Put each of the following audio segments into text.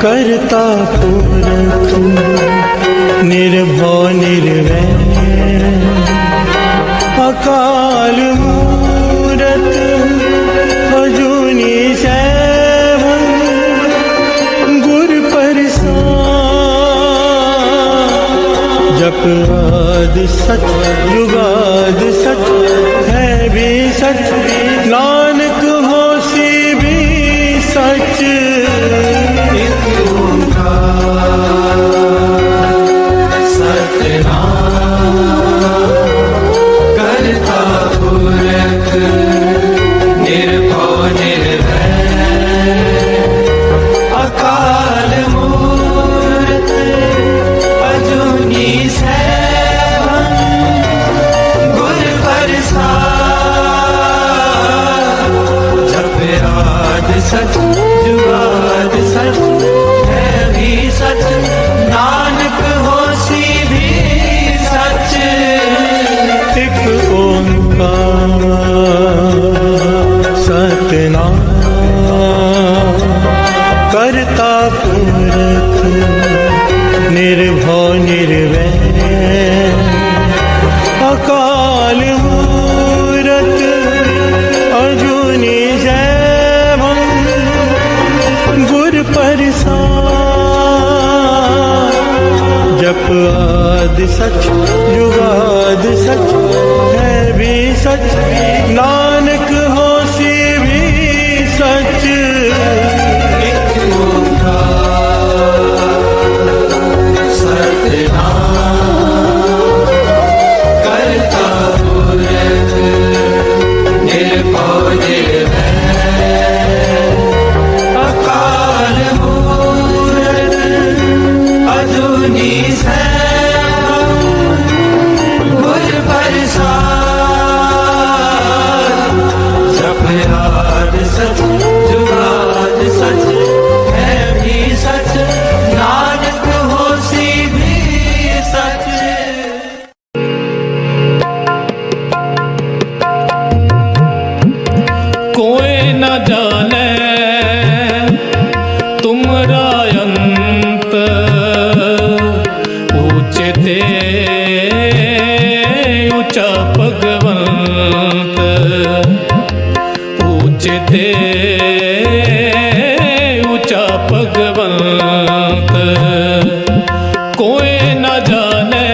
करता पुरख निर्भव निर्वैर अकाल मूरत अजूनी सैभं गुर प्रसाद। जप आदि सच जुगाद सच है भी सच, नानक होसी भी सच। करता पुरख निर्भव निर्वैर अकाल मूरत अजूनी सैभं गुर प्रसाद। जप आद सच जुगाद सच है भी सच, नानक होसी भी सच। एक ओंकार सतनाम करता पुरख निर्भव निर्वैर अकाल मूरत अजूनी सैभं गुर प्रसाद। जप आदि सच जुगाद सच है भी सच, नानक होसी भी सच। एक ओंकार सतनाम करता पुरख निर्भव निर्वैर अकाल मूरत अजूनी सैभं गुर प्रसाद। जप आद सच जुगाद सच है भी सच, नानक होसी भी सच। कोई न जाने तुमरा अंत, ऊंचे ते ऊंचा भगवंत। ऊंचे ते ऊंचा भगवंत। कोई न जाने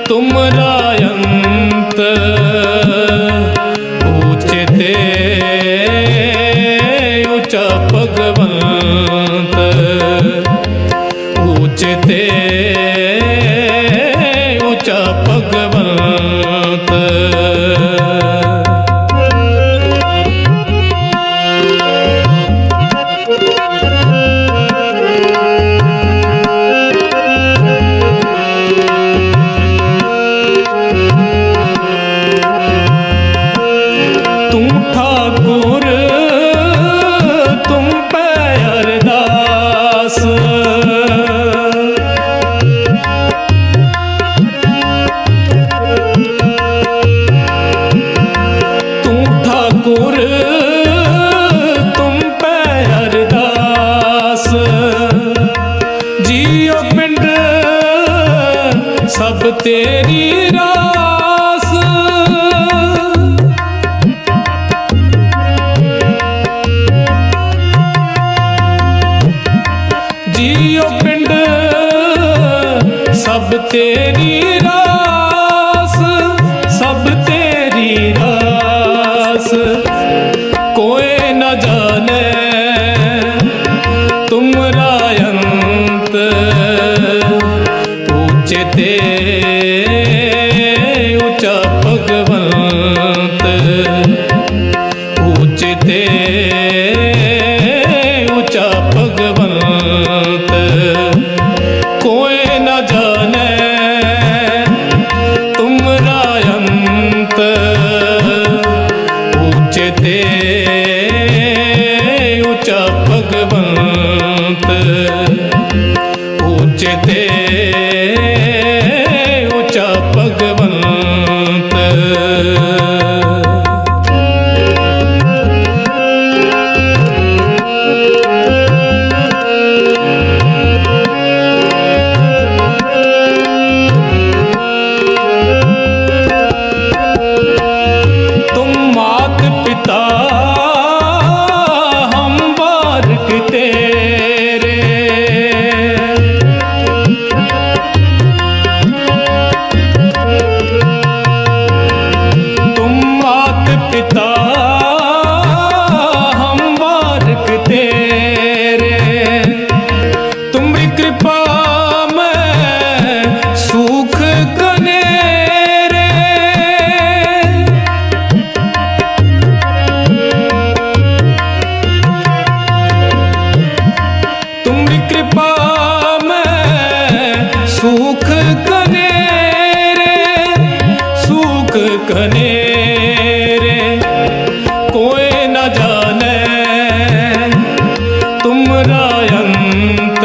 तुमरा अंत, ऊंचे ते ऊंचा भगवंत। ऊंचे ते ऊंचा भगवंत। तुम ठाकुर तुम पे अरदास, तुम ठाकुर तुम पे अरदास। जियो पिंड सब तेरी रास। जियो पिंड सब तेरी रास, सब तेरी रास। कोई न जाने तुमरा अंत, ऊंचे ते ऊंचा भगवंत। ऊंचे ते ऊंचा भगवंत। कोई न जाने तुमरा अंत, ਉਚਤੇ ਉੱਚਾ ਭਗਵੰਤ। तुम मात पिता हम बारक तेरे, तुम मात पिता हम बारक तेरे, तुम्हारी कृपा में सुख कनेरे। तुम्हारी कृपा में सुख कनेरे, सुख कनेरे। कोई न जाने तुमरा अंत,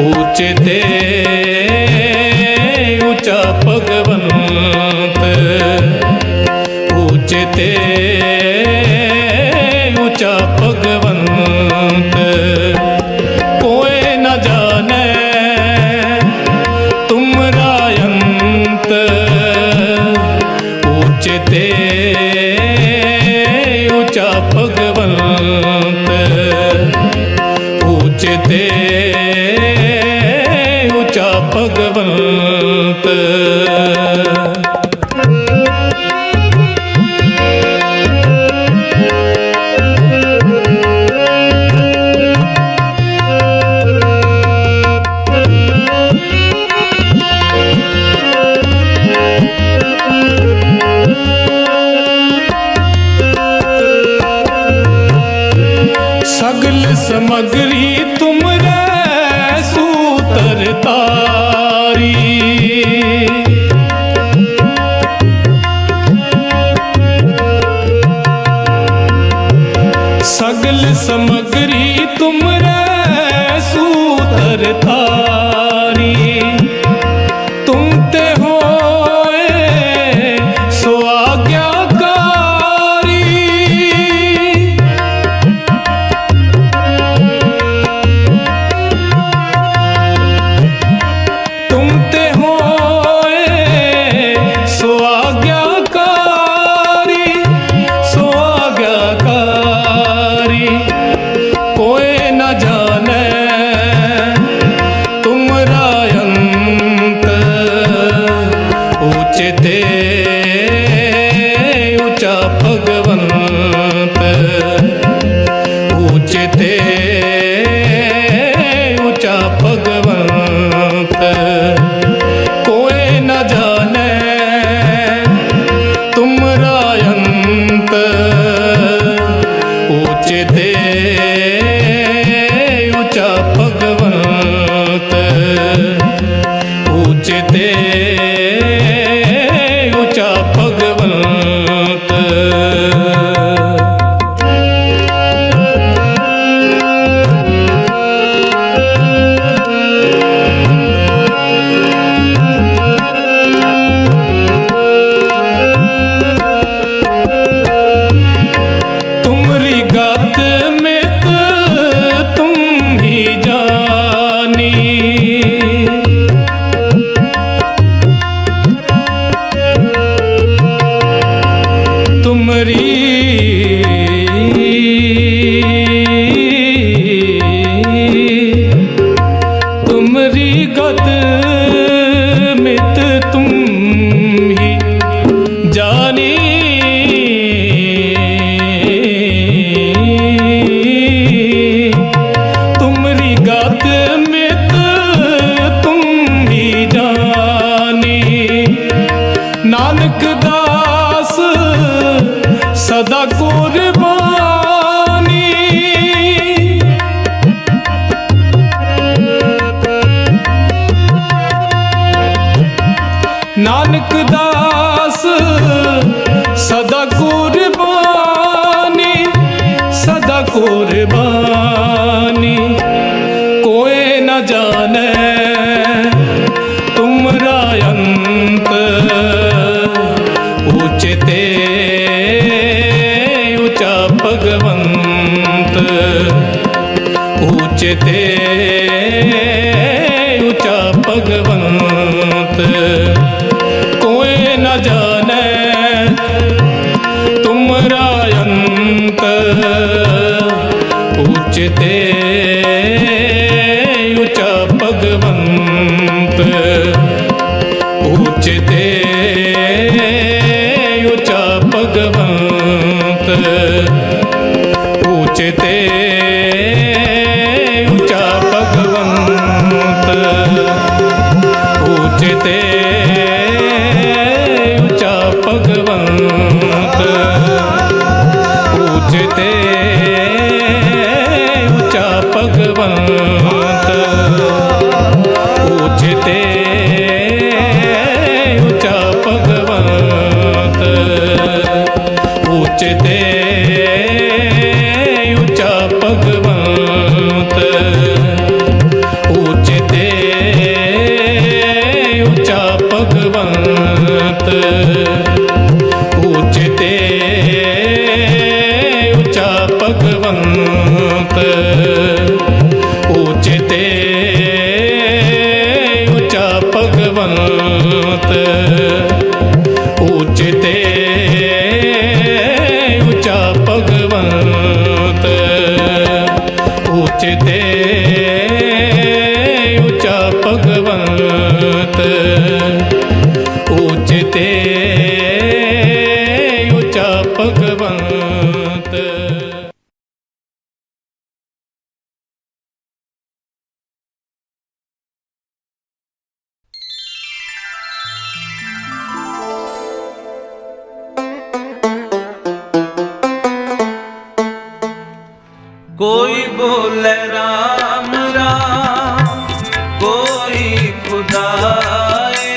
ऊंचते ऊंचा भगवंत। ऊंचते ऊंचा भगवंत। कोई न जाने तुमरा अंत, ऊंचते ऊंचा भगवंत। ऊंचते ऊंचा भगवंत। सगल समग्री तुमरे सूतर तारी, सगल समग्री तुमरे सूतर तारी। तुम ते होए सो आज्ञाकारी, तुम ते होए सो आज्ञाकारी, सो आज्ञाकारी। कोई न जाने तुमरा अंत, ऊंचते ऊंचा भगवंत। ऊंचते ऊंचा भगवंत। कोई न जाने तुमरा अंत, ऊंचते ऊंचा भगवंत। ऊंचते ऊंचा भगवंत। तुमरी गत में तुम ही जानी, तुमरी तुमरी गत मित तुम ही जानी। तुमरी गत मित तुम ही जानी। नानक दास सदा कुर्बानी, नानक दास सदा कुर्बानी, सदा कुर्बानी। कोई न जा कोई न जाने तुमरा अंत ऊंचते ऊंचा भगवंत ऊंचते ऊंचा भगवंत ऊंचते ऊंचा भगवंत ऊंचते ऊंचा भगवंत ऊंचते ऊंचा भगवंत ऊंचते ऊंचा भगवंत ऊंचते ऊंचा भगवंत ऊंचते ऊंचा भगवंत ऊंचते ऊंचा भगवंत ऊंचते ऊंचा भगवंत ऊंचते ऊंचा भगवंत ऊंचते ऊंचा भगवंत ऊंचते ऊंचा भगवंत। कोई बोले राम राम, कोई खुदाए,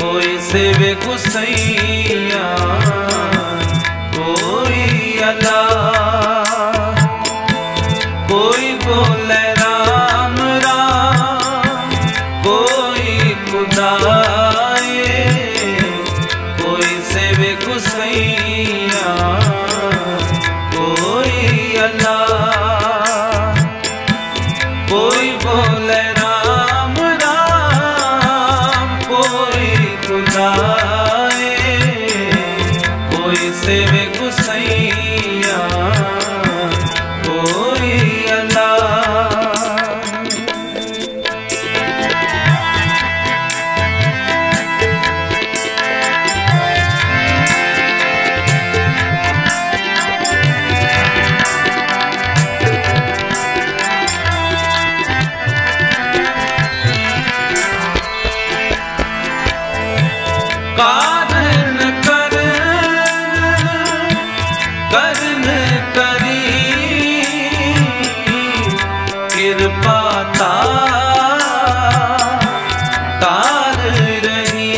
कोई सेवे गुसैया, कोई अल्लाह। कोई बोले राम राम, कोई खुदाए, कोई सेवे गुसैया, कोई बोले राम राम, कोई खुदाए, कोई सेवे गुसैया, कोई अल्लाह। कारण करन करी कृपा तार रही,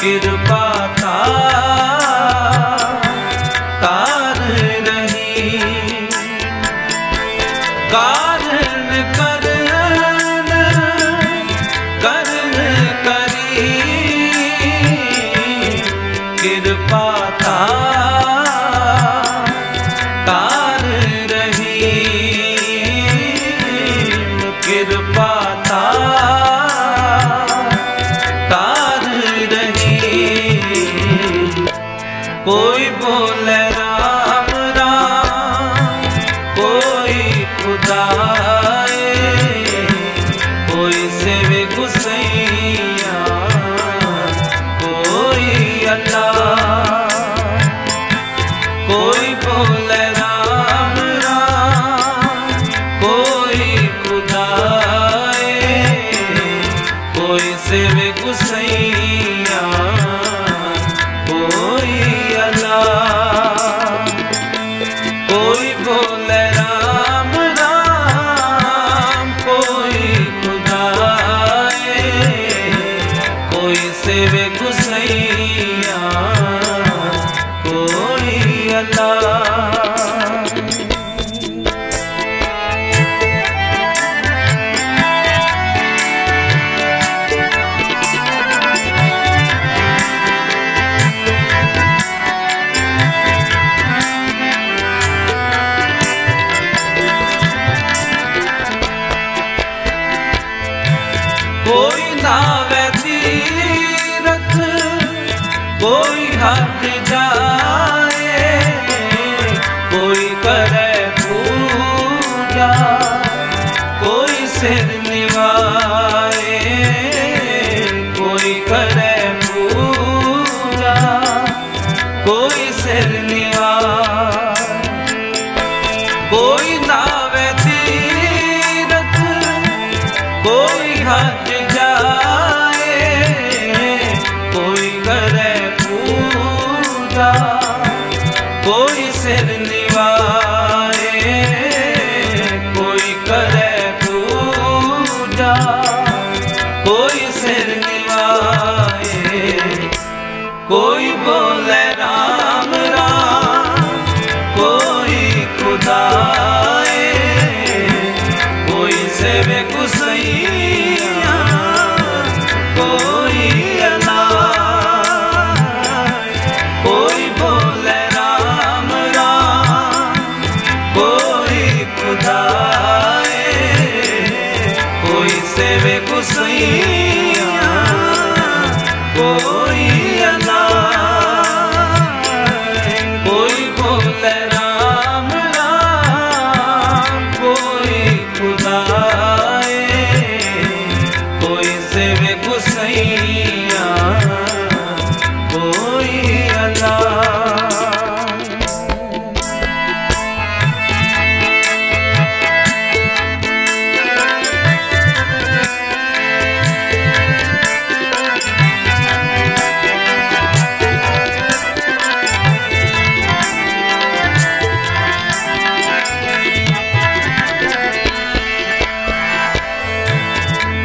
कृपा तार रही। कारण करन करी कृपा तार रही, कृपा तार रही। कोई बोले राम राम, कोई खुदाए, कोई सेवे गुसैया, कोई अल्लाह। कोई बोले राम राम, कोई खुदाए, कोई नावे तीरथ कोई हट जाए, कोई करे पूजा कोई सिर निवाए, कोई करे पूजा कोई सिर निवाए। कोई नावे तीरथ कोई हट जाए, कोई करे पूजा कोई सिर निवाए, कोई करे पूजा कोई सिर निवाए। कोई बोले राम राम कोई खुदाए, कोई सेवे गुसैया कोई अनाय। कोई बोले राम राम कोई खुदाए, कोई सेवे गुसैया कोई अनाय। कोई बोले राम राम कोई खुदाए, कोई सेवे गुसैया कोई अनाय।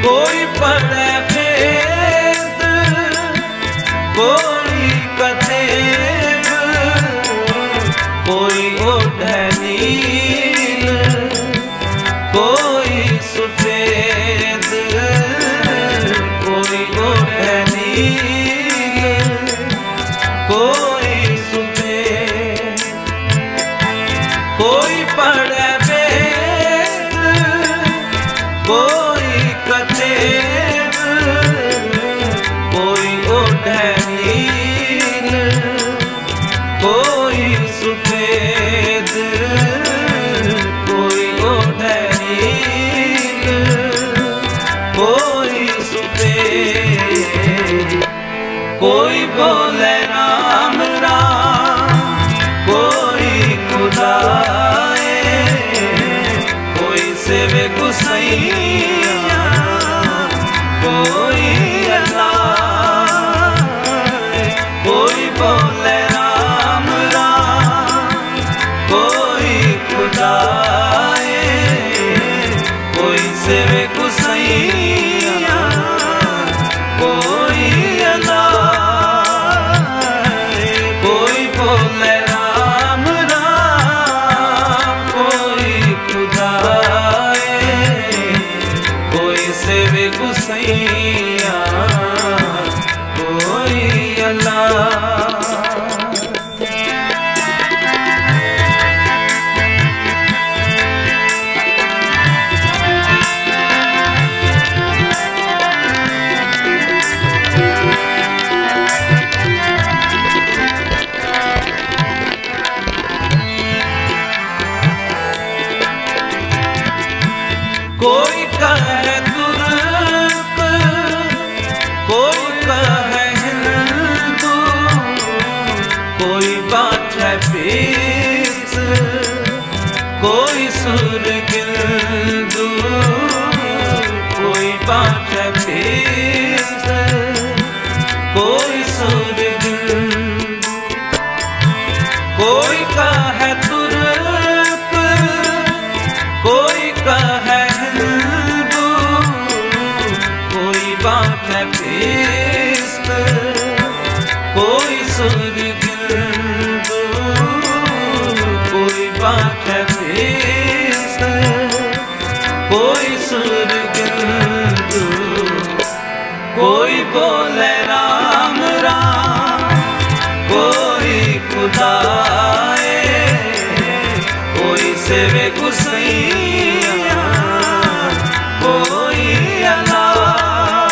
कोई पढ़े वेद कोई कथेब, कोई ओढ़े नील कोई सफेद, कोई ओढ़े नील कोई सफेद। कोई पढ़े वेद कोई कथेब, कोई ओढ़े नील कोई सफेद, कोई ओढ़े नील कोई सफेद। कोई बोले राम राम कोई खुदाए, कोई सेवे गुसैया कोई अनाय। कोई बोले राम राम कोई खुदाए, कोई सेवे गुसैया कोई अनाय। कोई बोले राम राम कोई खुदाए, कोई सेवे गुसैया कोई अनाय। कोई कहे तुर्क कोई कहे हिंदू, कोई बाटे पीस कोई सुरगिंदू, कोई बाटे पीस कोई सुरगिंदू। कोई कहे तुर्क कोई कहे हिंदू, कोई बाटे पीस कोई सुरगिंदू, कोई बाटे पीस कोई सुरगिंदू। कोई बोले राम राम कोई खुदाए, कोई सेवे गुसैया कोई अनाय।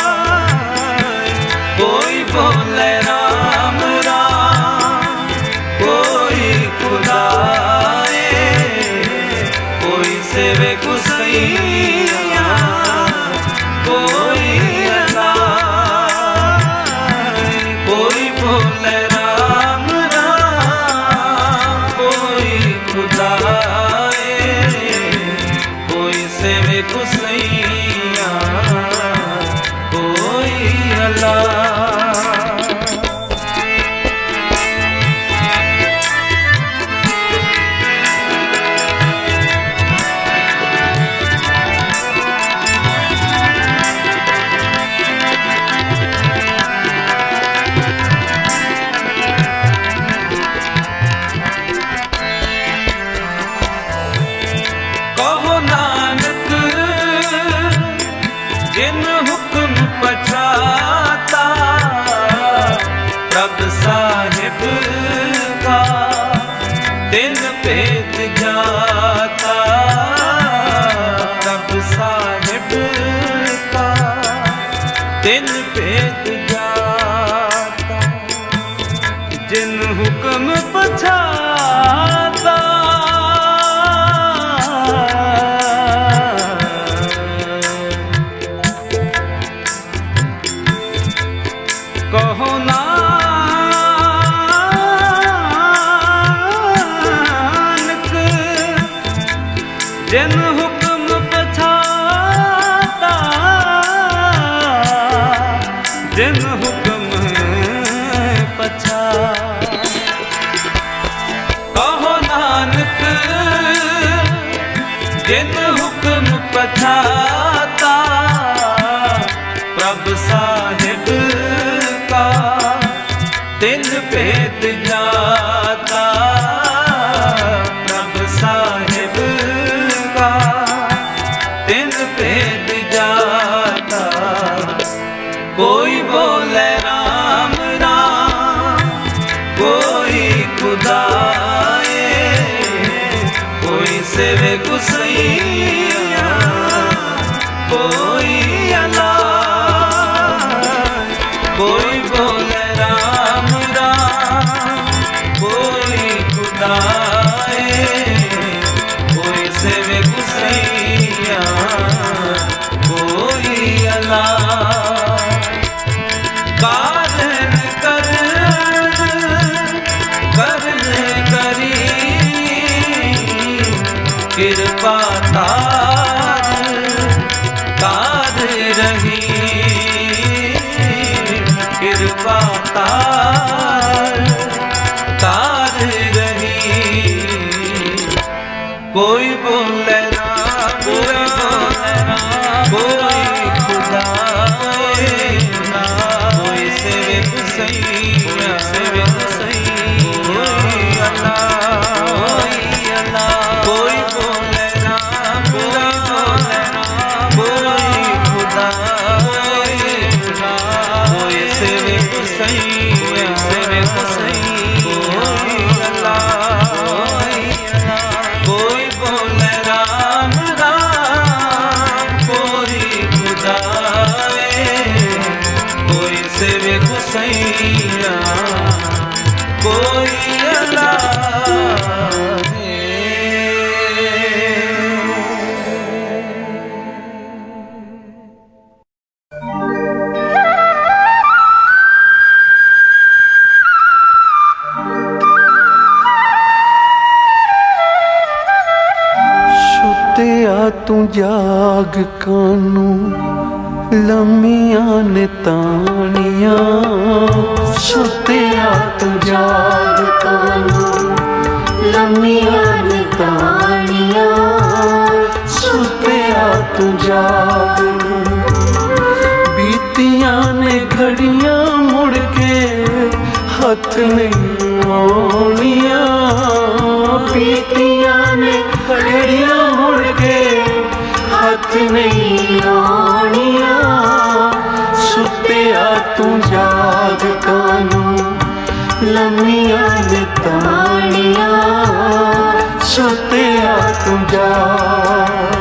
जिन हुक्म पछाता प्रभ साहिब का तिन भेद जाता प्रभ साहिब का तिन भेद जाता जिन हुक्म पछाता कहो नानक जिन हुक्म पछाता जिन हुक्म पछाता कहो नानक जिन हुक्म पछाता प्रभ साहिब का तिन भेद जाता प्रभ साहिब का तिन भेद जाता कोई बोले राम राम कोई खुदाए कोई सेवे गुसैया कोई अल्लाह कोई बोले राम राम कोई खुदाए कोई सेवे गुसैया कोई अल्लाह कारण करन करी कृपा तार रही कृपा तार रही कोई बोले ना कोई बोले ना कोई खुदा ना कोई सेवे गुसैया सेवे गुसैया कोई अल्लाह कोई बोले ना कोई बोले ना कोई खुदा कोई सेवे गुसैया सेवे गुसैया कोई अल्लाह कोई बोले राम राम कोई खुदाए कोई सेवे गुसैया कोई अल्लाह ਸੁੱਤਿਆ ਤੂੰ ਜਾਗ ਕਾਨੂੰ ਲੰਮੀਆਂ ਨੇ ਤਾਣੀਆਂ ਸੁੱਤਿਆ ਤੂੰ ਜਾਗ ਕਾਨੂੰ ਲੰਮੀਆਂ ਨੇ ਤਾਣੀਆਂ ਸੁੱਤਿਆ ਤੂੰ ਜਾਗ ਬੀਤੀਆਂ ਨੇ ਘੜੀਆਂ ਮੁੜ ਕੇ ਹੱਥ ਨਹੀਂ ਆਉਣੀਆਂ ਬੀਤੀਆਂ ਨੇ ਘੜੀਆਂ ਮੁੜ ਕੇ ਹੱਥ ਨਹੀਂ ਆਉਣੀਆਂ ਸੁੱਤਿਆ ਤੂੰ ਜਾਗ ਕਾਨੂੰ ਲੰਮੀਆਂ ਨੇ ਤਾਣੀਆਂ ਸੁੱਤਿਆ ਤੂੰ ਜਾਗ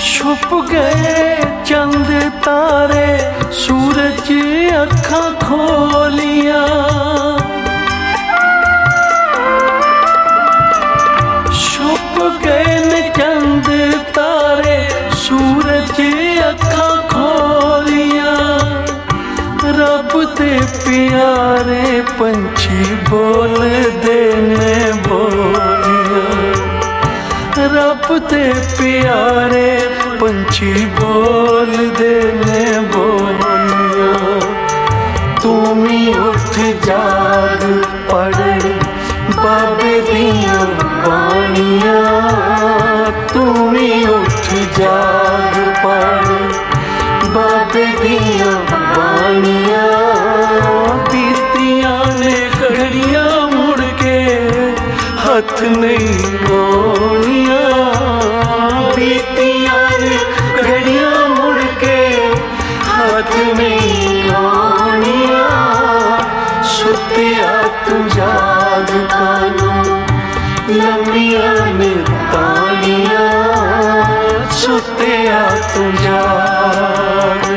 छुप गए चंद तारे सूरज अखां खोलिया छुप गए न चंद तारे सूरज अखां खोलिया रब दे प्यारे पंछी बोलदे ने बोलिया रब दे प्यारे पंछी बोलदे ने बोलिया तू भी उठ जाग पढ़ बाबे दियां बाणियां तू भी उठ जाग पढ़ बाबे दियां बाणियां बीतियां ने घड़ियां मुड़ के हथ नहीं आउणियां। बीतियां ने घड़ियां मुड़ के हथ नहीं आउणियां। सुत्तिया तू जाग कानू लंबियां ने तानियां। सुत्तिया तू जाग।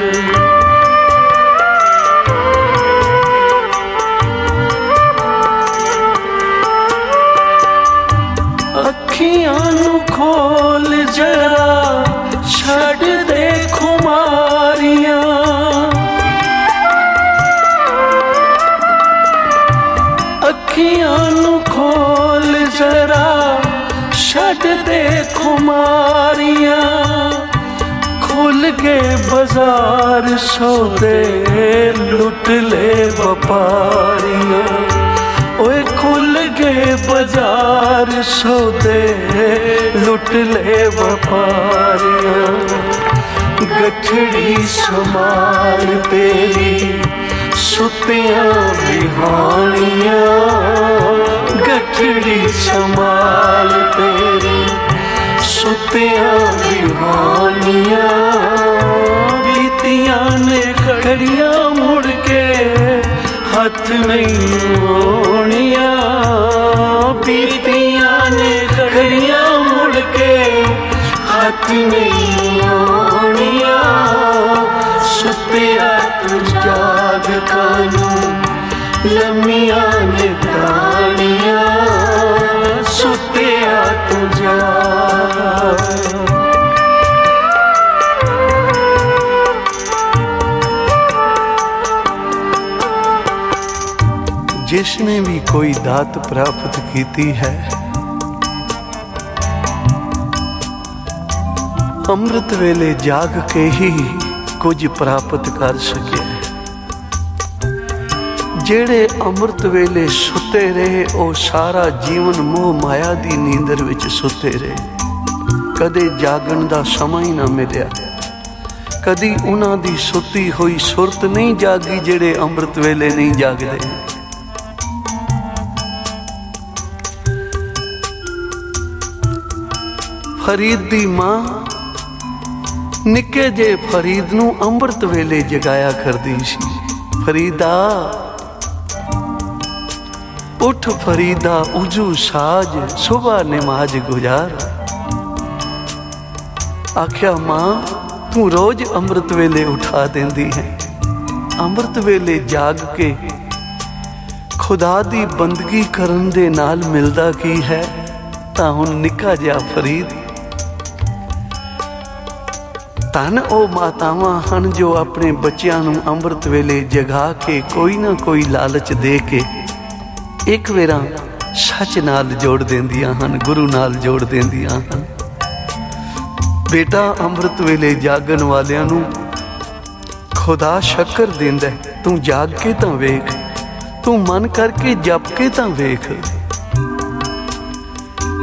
अखियां नू खोल जरा छड़ दे खुमारियां। अखियां नू खोल जरा छड़ दे खुमारियां। खुल के बाजार सौदे लुट ले व्यापारियां। ओए खुल गए बाजार सौदे लुट ले व्यापारियां। गठड़ी संभाल तेरी सुतियां बिहानियां। गठड़ी संभाल तेरी सुतियां बिहानियां। बीतियां ने घड़ियां मुड़ के हथ नहीं आउणियां। बीतियां ने घड़ियां मुड़ के हथ नहीं आउणियां। सुत्तिया तू जाग कानू लम्मियां ने तानियां। सुत्तिया तू जाग। जिसने भी कोई दात प्राप्त की है अमृत वेले जाग के ही कुछ प्राप्त कर सके। जेड़े अमृत वेले सुते रहे ओ सारा जीवन मोह माया दी नींदर विच सुते रहे। कदे जागण दा समा ही ना मिलिया। कदी उन्हां दी सुती हुई सुरत नहीं जागी जेड़े अमृत वेले नहीं जागदे। फरीद दी मां निक्के जे फरीद नू अमृत वेले जगाया करदी सी। फरीदा उठ फरीदा उजू साज सुबह नमाज गुजार। आख्या मां तू रोज अमृत वेले उठा देंदी है। अमृत वेले जाग के खुदा दी बंदगी करन दे नाल मिलदा की है। तां हुण निक्का जिहा फरीद धन ओ मातावां हन जो अपने बच्चियां नूं अमृत वेले जगा के कोई ना कोई लालच दे के एक वेरा सच नाल जोड़ देंदियां हन, गुरु नाल जोड़ देंदियां हन। बेटा अमृत वेले जागन वालियां नूं खुदा शक्कर देंदा है। तू जाग के तां वेख, तू मन करके जप के तां वेख।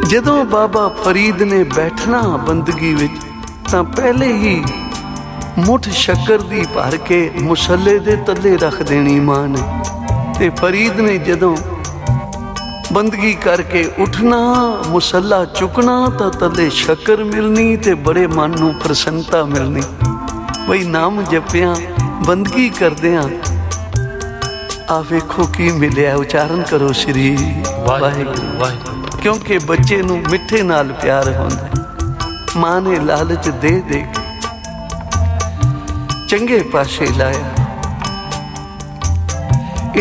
जदों बाबा फरीद ने बैठना बंदगी विच तां पहले ही मुठ शक्कर दी भर के मुसल्ले दे तले रख देनी मां ने। ते फरीद ने जदों बंदगी करके उठना मुसल्ला चुकना तां तले शक्कर मिलनी ते बड़े मन नूं प्रसन्नता मिलनी। बई नाम जपिया बंदगी करदियां आ वेखो की मिलिया। उचारण करो श्री वाहिगुरू वाहिगुरू। क्योंकि बच्चे नूं मिठे नाल प्यार होंदा। मां ने लालच दे दे के चंगे पासे लाया।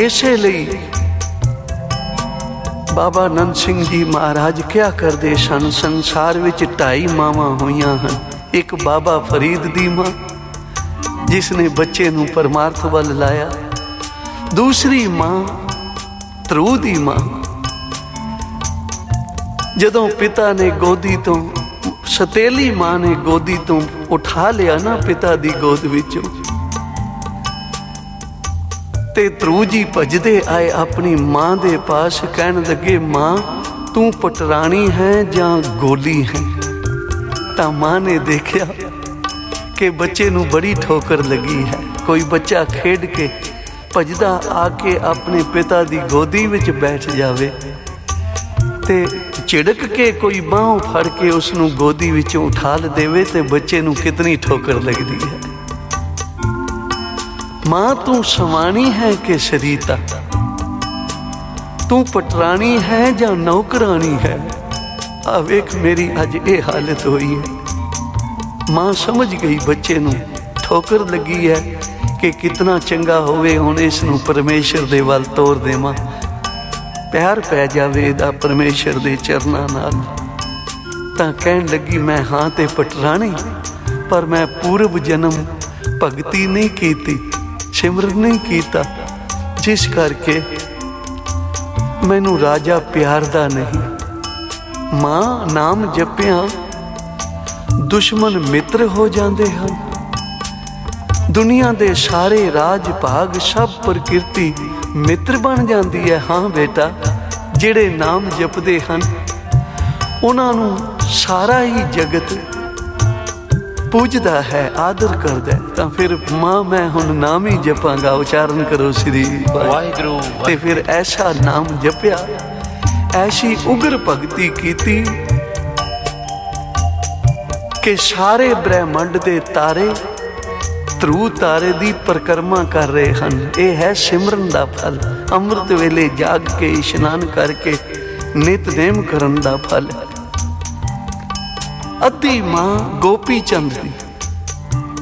इसे लई बाबा नंद सिंह जी महाराज क्या करदे सन। संसार विच 2.5 मावां होईयां हन। एक बाबा फरीद दी मां जिसने बच्चे नूं परमार्थ वल लाया। दूसरी मां ध्रुव दी मां जदों पिता ने गोदी तो सतेली मां ने गोदी तो उठा लिया ना पिता दी गोद विचों ते ध्रुव जी भजदे आए अपनी मां दे पास। कहन लगे मां तू पटरानी है जां गोली है। तां मां ने देखा कि बच्चे नूं बड़ी ठोकर लगी है। कोई बच्चा खेड के भजदा आके अपने पिता दी गोदी विच बैठ जावे ते ਤੇ ਝਿੜਕ ਕੇ ਕੋਈ ਬਾਹੋਂ ਫੜ ਕੇ ਉਸ ਨੂੰ ਗੋਦੀ ਵਿੱਚੋਂ ਉਠਾ ਦੇਵੇ ਤੇ ਬੱਚੇ ਨੂੰ ਕਿਤਨੀ ਠੋਕਰ ਲੱਗਦੀ ਹੈ। ਮਾਂ ਤੂੰ ਸਵਾਣੀ ਹੈ ਕਿ ਸ਼ਰੀਤਾ, ਤੂੰ ਪਟਰਾਣੀ ਹੈ ਜਾਂ ਨੌਕਰਾਣੀ ਹੈ। ਆ ਵੇਖ ਮੇਰੀ ਅੱਜ ਇਹ ਹਾਲਤ ਹੋਈ ਹੈ। ਮਾਂ ਸਮਝ ਗਈ ਬੱਚੇ ਨੂੰ ਠੋਕਰ ਲੱਗੀ ਹੈ ਕਿ ਕਿਤਨਾ ਚੰਗਾ ਹੋਵੇ ਹੁਣ ਇਸ ਨੂੰ ਪਰਮੇਸ਼ਰ ਦੇ ਵੱਲ ਤੋਰ ਦੇਵਾਂ, ਪਿਆਰ ਪੈ ਜਾਵੇ ਇਹਦਾ ਪਰਮੇਸ਼ਰ ਦੇ ਚਰਨਾਂ ਨਾਲ। ਤਾਂ ਕਹਿਣ ਲੱਗੀ ਮੈਂ ਹਾਂ ਤੇ ਪਟਰਾਣੀ, ਪਰ ਮੈਂ ਪੂਰਬ ਜਨਮ ਭਗਤੀ ਨਹੀਂ ਕੀਤੀ, ਸਿਮਰਨ ਨਹੀਂ ਕੀਤਾ, ਜਿਸ ਕਰਕੇ ਮੈਨੂੰ ਰਾਜਾ ਪਿਆਰਦਾ ਨਹੀਂ। ਮਾਂ ਨਾਮ ਜਪਿਆਂ ਦੁਸ਼ਮਣ ਮਿੱਤਰ ਹੋ ਜਾਂਦੇ ਹਨ। ਦੁਨੀਆ ਦੇ ਸਾਰੇ ਰਾਜ ਭਾਗ ਸਭ ਪ੍ਰਕਿਰਤੀ ਮਿੱਤਰ ਬਣ ਜਾਂਦੀ ਹੈ। ਹਾਂ ਬੇਟਾ, ਜਿਹੜੇ ਨਾਮ ਜਪਦੇ ਹਨ ਉਹਨਾਂ ਨੂੰ ਸਾਰਾ ਹੀ ਜਗਤ ਪੂਜਦਾ ਹੈ, ਆਦਰ ਕਰਦਾ ਹੈ। ਤਾਂ ਫਿਰ ਮਾਂ ਮੈਂ ਹੁਣ ਨਾਮ ਹੀ ਜਪਾਂਗਾ, ਉਚਾਰਨ ਕਰੋ ਸ੍ਰੀ ਵਾਹਿਗੁਰੂ। ਤੇ ਫਿਰ ਐਸਾ ਨਾਮ ਜਪਿਆ, ਐਸੀ ਉਗਰ ਭਗਤੀ ਕੀਤੀ ਕਿ ਸਾਰੇ ਬ੍ਰਹਿਮੰਡ ਦੇ ਤਾਰੇ ਧਰੂ ਤਾਰੇ ਦੀ ਪਰਿਕਰਮਾ ਕਰ ਰਹੇ ਹਨ। ਇਹ ਹੈ ਸਿਮਰਨ ਦਾ ਫਲ। ਅੰਮ੍ਰਿਤ ਵੇਲੇ ਜਾਗ ਕੇ ਇਸ਼ਨਾਨ ਕਰਕੇ ਨਿਤਨੇਮ ਕਰਨ ਦਾ ਫਲ ਹੈ। ਅੱਧੀ ਮਾਂ ਗੋਪੀ ਚੰਦ ਦੀ,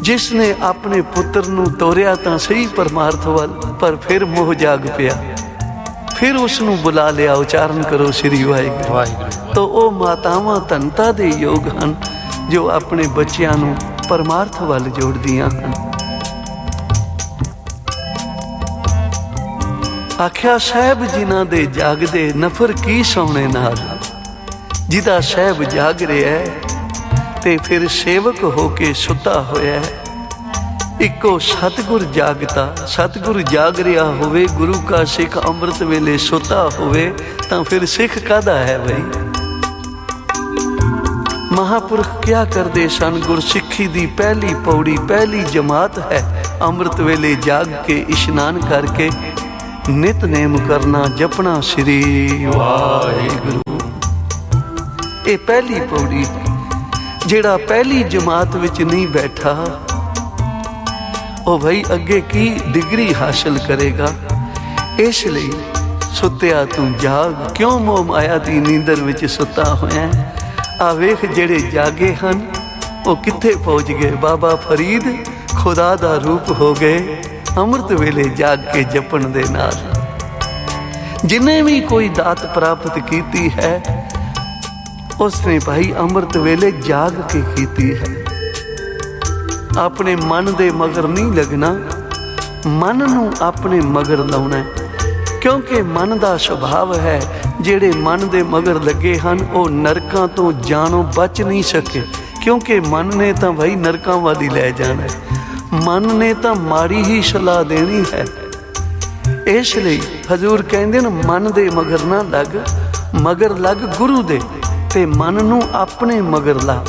ਜਿਸ ਨੇ ਆਪਣੇ ਪੁੱਤਰ ਨੂੰ ਤੋਰਿਆ ਤਾਂ ਸਹੀ ਪਰਮਾਰਥ ਵੱਲ, ਪਰ ਫਿਰ ਮੋਹ ਜਾਗ ਪਿਆ, ਫਿਰ ਉਸ ਨੂੰ ਬੁਲਾ ਲਿਆ। ਉਚਾਰਨ ਕਰੋ ਸ੍ਰੀ ਵਾਹਿਗੁਰੂ। ਵਾਹਿਗੁਰੂ। ਤਾਂ ਉਹ ਮਾਤਾਵਾਂ ਧਨਤਾ ਦੇ ਯੋਗ ਹਨ ਜੋ ਆਪਣੇ ਬੱਚਿਆਂ ਨੂੰ ਪਰਮਾਰਥ ਵੱਲ ਜੋੜਦੀਆਂ ਹਨ। ਆਖਿਆ ਸਾਹਿਬ ਜਿਨ੍ਹਾਂ ਦੇ ਜਾਗਦੇ ਨਫਰ ਕੀ ਸੋਹਣੇ ਨਾਲ। ਜਿਹਦਾ ਸਾਹਿਬ ਜਾਗ ਰਿਹਾ ਤੇ ਫਿਰ ਸੇਵਕ ਹੋ ਕੇ ਸੁੱਤਾ ਹੋਇਆ। ਇੱਕੋ ਸਤਿਗੁਰ ਜਾਗਤਾ, ਸਤਿਗੁਰ ਜਾਗ ਰਿਹਾ ਹੋਵੇ, ਗੁਰੂ ਕਾ ਸਿੱਖ ਅੰਮ੍ਰਿਤ ਵੇਲੇ ਸੁੱਤਾ ਹੋਵੇ, ਤਾਂ ਫਿਰ ਸਿੱਖ ਕਾਹਦਾ ਹੈ ਬਈ। ਮਹਾਂਪੁਰਖ ਕਿਆ ਕਰਦੇ ਸਨ? ਗੁਰਸਿੱਖੀ ਦੀ ਪਹਿਲੀ ਪੌੜੀ, ਪਹਿਲੀ ਜਮਾਤ ਹੈ ਅੰਮ੍ਰਿਤ ਵੇਲੇ ਜਾਗ ਕੇ ਇਸ਼ਨਾਨ ਕਰਕੇ ਨਿਤਨੇਮ ਕਰਨਾ, ਜਪਣਾ ਸ੍ਰੀ ਵਾਹਿਗੁਰੂ। ਇਹ ਪਹਿਲੀ ਪੌੜੀ। ਜਿਹੜਾ ਪਹਿਲੀ ਜਮਾਤ ਵਿੱਚ ਨਹੀਂ ਬੈਠਾ ਉਹ ਭਾਈ ਅੱਗੇ ਕੀ ਡਿਗਰੀ ਹਾਸਲ ਕਰੇਗਾ। ਇਸ ਲਈ ਸੁੱਤਿਆ ਤੂੰ ਜਾਗ, ਕਿਉਂ ਮੋਹ ਮਾਇਆ ਦੀ ਨੀਂਦਰ ਵਿੱਚ ਸੁੱਤਾ ਹੋਇਆ। ਆ ਵੇਖ ਜਿਹੜੇ ਜਾਗੇ ਹਨ ਉਹ ਕਿੱਥੇ ਪਹੁੰਚ ਗਏ। ਬਾਬਾ ਫਰੀਦ ਖੁਦਾ ਦਾ ਰੂਪ ਹੋ ਗਏ ਅੰਮ੍ਰਿਤ ਵੇਲੇ ਜਾਗ ਕੇ ਜਪਣ ਦੇ ਨਾਲ। ਜਿਨੇ ਵੀ ਕੋਈ ਦਾਤ ਪ੍ਰਾਪਤ ਕੀਤੀ ਹੈ ਉਸਨੇ ਭਾਈ ਅੰਮ੍ਰਿਤ ਵੇਲੇ ਜਾਗ ਕੇ ਕੀਤੀ ਹੈ। ਆਪਣੇ ਮਨ ਦੇ ਮਗਰ ਨਹੀਂ ਲੱਗਣਾ, ਮਨ ਨੂੰ ਆਪਣੇ ਮਗਰ ਲਾਉਣਾ, ਕਿਉਂਕਿ ਮਨ ਦਾ ਸੁਭਾਵ ਹੈ ਜਿਹੜੇ ਮਨ ਦੇ ਮਗਰ ਲੱਗੇ ਹਨ ਉਹ ਨਰਕਾਂ ਤੋਂ ਜਾਣੋਂ ਬਚ ਨਹੀਂ ਸਕੇ, ਕਿਉਂਕਿ ਮਨ ਨੇ ਤਾਂ ਭਾਈ ਨਰਕਾਂ ਵੱਲ ਹੀ ਲੈ ਜਾਣਾ, ਮਨ ਨੇ ਤਾਂ ਮਾੜੀ ਹੀ ਸਲਾਹ ਦੇਣੀ ਹੈ। ਇਸ ਲਈ ਹਜ਼ੂਰ ਕਹਿੰਦੇ ਨੇ ਮਨ ਦੇ ਮਗਰ ਨਾ ਲੱਗ, ਮਗਰ ਲੱਗ ਗੁਰੂ ਦੇ, ਤੇ ਮਨ ਨੂੰ ਆਪਣੇ ਮਗਰ ਲਾ।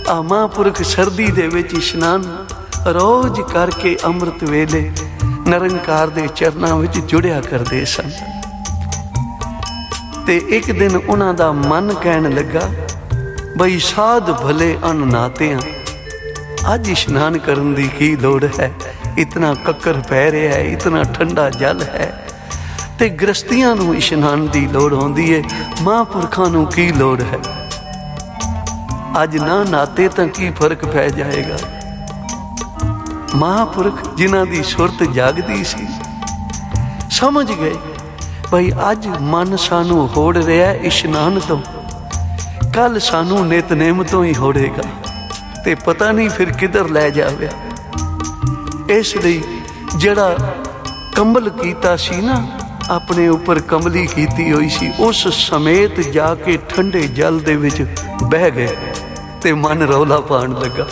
ਆ ਮਹਾਂਪੁਰਖ ਸਰਦੀ ਦੇ ਵਿੱਚ ਇਸ਼ਨਾਨ ਰੋਜ਼ ਕਰਕੇ ਅੰਮ੍ਰਿਤ ਵੇਲੇ ਨਿਰੰਕਾਰ ਦੇ ਚਰਨਾਂ ਵਿੱਚ ਜੁੜਿਆ ਕਰਦੇ ਸਨ। ਤੇ ਇੱਕ ਦਿਨ ਉਹਨਾਂ ਦਾ ਮਨ ਕਹਿਣ ਲੱਗਾ ਬਈ ਸਾਧ ਭਲੇ ਅਨਨਾਤਿਆਂ, ਅੱਜ ਇਸ਼ਨਾਨ ਕਰਨ ਦੀ ਕੀ ਲੋੜ ਹੈ। ਇਤਨਾ ਕੱਕਰ ਪੈ ਰਿਹਾ ਹੈ, ਇਤਨਾ ਠੰਡਾ ਜਲ ਹੈ, ਤੇ ਗ੍ਰਸਤੀਆਂ ਨੂੰ ਇਸ਼ਨਾਨ ਦੀ ਲੋੜ ਹੁੰਦੀ ਹੈ, ਮਹਾਂਪੁਰਖਾਂ ਨੂੰ ਕੀ ਲੋੜ ਹੈ। ਅੱਜ ਨਾ ਨਾਤੇ ਤਾਂ ਕੀ ਫਰਕ ਪੈ ਜਾਏਗਾ। ਮਹਾਂਪੁਰਖ ਜਿਨ੍ਹਾਂ ਦੀ ਸੁਰਤ ਜਾਗਦੀ ਸੀ ਸਮਝ ਗਏ ਬਈ ਅੱਜ ਮਨ ਸਾਨੂੰ ਹੋੜ ਰਿਹਾ ਇਸ਼ਨਾਨ ਤੋਂ, ਕੱਲ ਸਾਨੂੰ ਨਿਤਨੇਮ ਤੋਂ ਹੀ ਹੋੜੇਗਾ, ਤੇ ਪਤਾ ਨਹੀਂ ਫਿਰ ਕਿੱਧਰ ਲੈ ਜਾਵੇ। ਇਸ ਲਈ ਜਿਹੜਾ ਕੰਬਲ ਕੀਤਾ ਸੀ ਨਾ, ਆਪਣੇ ਉੱਪਰ ਕੰਬਲੀ ਕੀਤੀ ਹੋਈ ਸੀ, ਉਸ ਸਮੇਤ ਜਾ ਕੇ ਠੰਡੇ ਜਲ ਦੇ ਵਿੱਚ ਬਹਿ ਗਏ ਤੇ ਮਨ ਰੌਲਾ ਪਾਉਣ ਲੱਗਾ,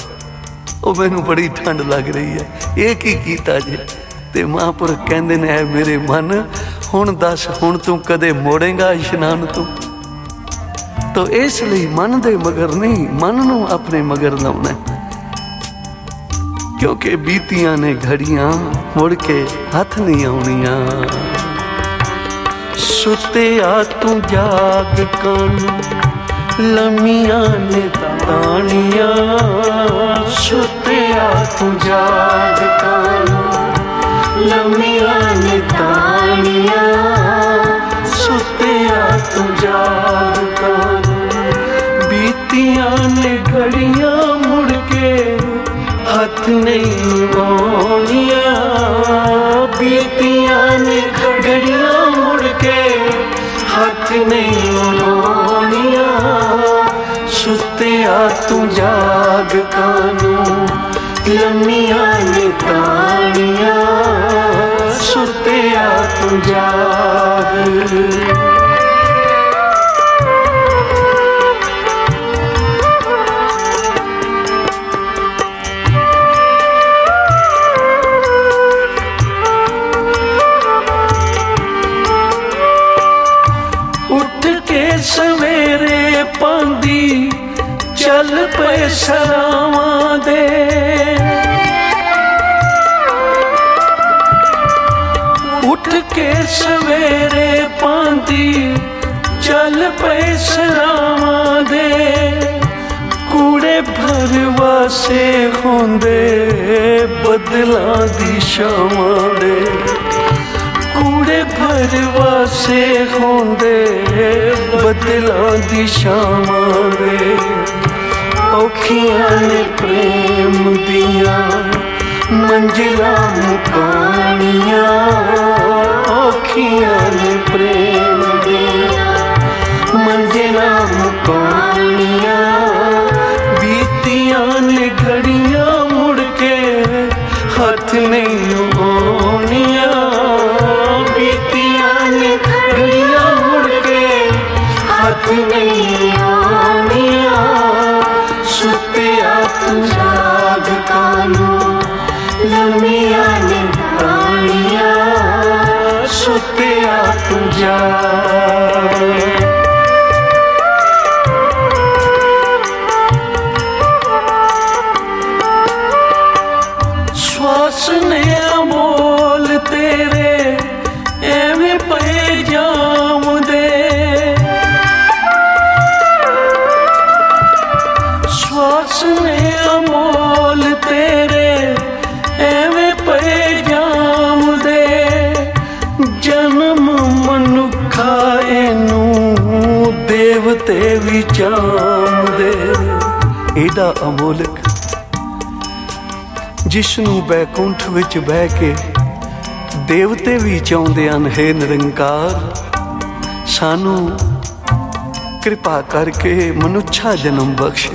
ਉਹ ਮੈਨੂੰ ਬੜੀ ਠੰਡ ਲੱਗ ਰਹੀ ਹੈ, ਇਹ ਕੀ ਕੀਤਾ ਜੇ। ਤੇ ਮਹਾਂਪੁਰਖ ਕਹਿੰਦੇ ਨੇ ਐ ਮੇਰੇ ਮਨ, ਹੁਣ ਦੱਸ ਹੁਣ ਤੂੰ ਕਦੇ ਮੋੜੇਗਾ ਇਸ਼ਨਾਨ ਤੋਂ। ਤਾਂ ਇਸ ਲਈ ਮਨ ਦੇ ਮਗਰ ਨਹੀਂ, ਮਨ ਨੂੰ ਆਪਣੇ ਮਗਰ ਲਾਉਣਾ, ਕਿਉਂਕਿ ਬੀਤੀਆਂ ਨੇ ਘੜੀਆਂ ਮੁੜ ਕੇ ਹੱਥ ਨਹੀਂ ਆਉਣੀਆਂ। ਸੁੱਤਿਆ ਤੂੰ ਜਾਗ ਕਾਨੂੰ ਲੰਮੀਆਂ ਨੇ ਤਾਣੀਆਂ ਸੁੱਤਿਆ ਤੂੰ ਜਾਗ ਕਾਨੂੰ ਲੰਮੀਆਂ ਨੇ ਤਾਣੀਆਂ ਸੁੱਤਿਆ ਤੂੰ ਜਾਗ ਕਾਨੂੰ ਬੀਤੀਆਂ ਨੇ ਘੜੀਆਂ ਮੁੜ ਕੇ ਹੱਥ ਨਹੀਂ ਆਉਣੀਆਂ ਬੀਤੀਆਂ ਨੇ ਘੜੀਆਂ ਮੁੜ ਕੇ ਹੱਥ ਨਹੀਂ ਆਉਣੀਆਂ ਸੁੱਤਿਆ ਤੂੰ ਜਾਗ ਕਾਨੂੰ ਲੰਮੀਆਂ ਨੇ ਤਾਣੀਆਂ ਸੁੱਤਿਆ ਤੂੰ ਜਾਗ ਸਵੇਰੇ ਪਾਂਦੀ ਚੱਲ ਪਏ ਸਰਾਵਾਂ ਦੇ ਉੱਠ ਕੇ ਸਵੇਰੇ ਪਾਂਦੀ ਚੱਲ ਪਏ ਸਰਾਵਾਂ ਦੇ ਕੂੜੇ ਭਰਵਾਸੇ ਹੁੰਦੇ ਬਦਲਾਂ ਦੀ ਛਾਵਾਂ ਦੇ ਕੂੜੇ ਭਰਵਾਸੇ ਹੁੰਦੇ ਬਦਲਾਂ ਦੀ ਛਾਵਾਂ ਦੇ ਔਖੀਆਂ ਨੇ ਪ੍ਰੇਮ ਦੀਆਂ ਮੰਜ਼ਿਲਾਂ ਮੁਕਾਣੀਆਂ ਔਖੀਆਂ ਨੇ ਪ੍ਰੇਮ ਦੀਆਂ ਮੰਜ਼ਿਲਾਂ ਮੁਕਾਣੀਆਂ ਬੀਤੀਆਂ ਨੇ ਘੜੀਆਂ ਮੁੜ ਕੇ ਹੱਥ ਨਹੀਂ ਆਉਣੀਆਂ ਘੜੀਆਂ ਮੁੜ ਕੇ ਹੱਥ ਨਹੀਂ ਆਉਣੀਆਂ ਸੁੱਤਿਆ ਤੂੰ ਜਾਗ ਕਾਨੂੰ ਲੰਮੀਆਂ ਨੇ ਤਾਣੀਆਂ ਸੁੱਤਿਆ ਤੂੰ ਜਾਗ ਸਵਾਸ ਨੇ ਅਮੋਲ ਤੇਰੇ ਐਵੇਂ ਪਏ ਜਾਮਦੇ ਸਵਾਸ ਨੇ ਅਮੋਲ ਤੇਰੇ ਐਵੇਂ ਪਏ ਜਾਮਦੇ ਜਨਮ ਮਨੁੱਖਾ ਇਹਨੂੰ ਦੇਵਤੇ ਵੀ ਚਾਹੁੰਦੇ ਇਹਦਾ ਅਮੋਲਕ ਜਿਸਨੂੰ ਬੈਕੁੰਠ ਵਿੱਚ ਬਹਿ ਕੇ ਦੇਵਤੇ ਵੀ ਚਾਹੁੰਦੇ ਹਨ ਹੈ ਨਿਰੰਕਾਰ ਸਾਨੂੰ ਕਿਰਪਾ ਕਰਕੇ ਮਨੁੱਖਾ ਜਨਮ ਬਖਸ਼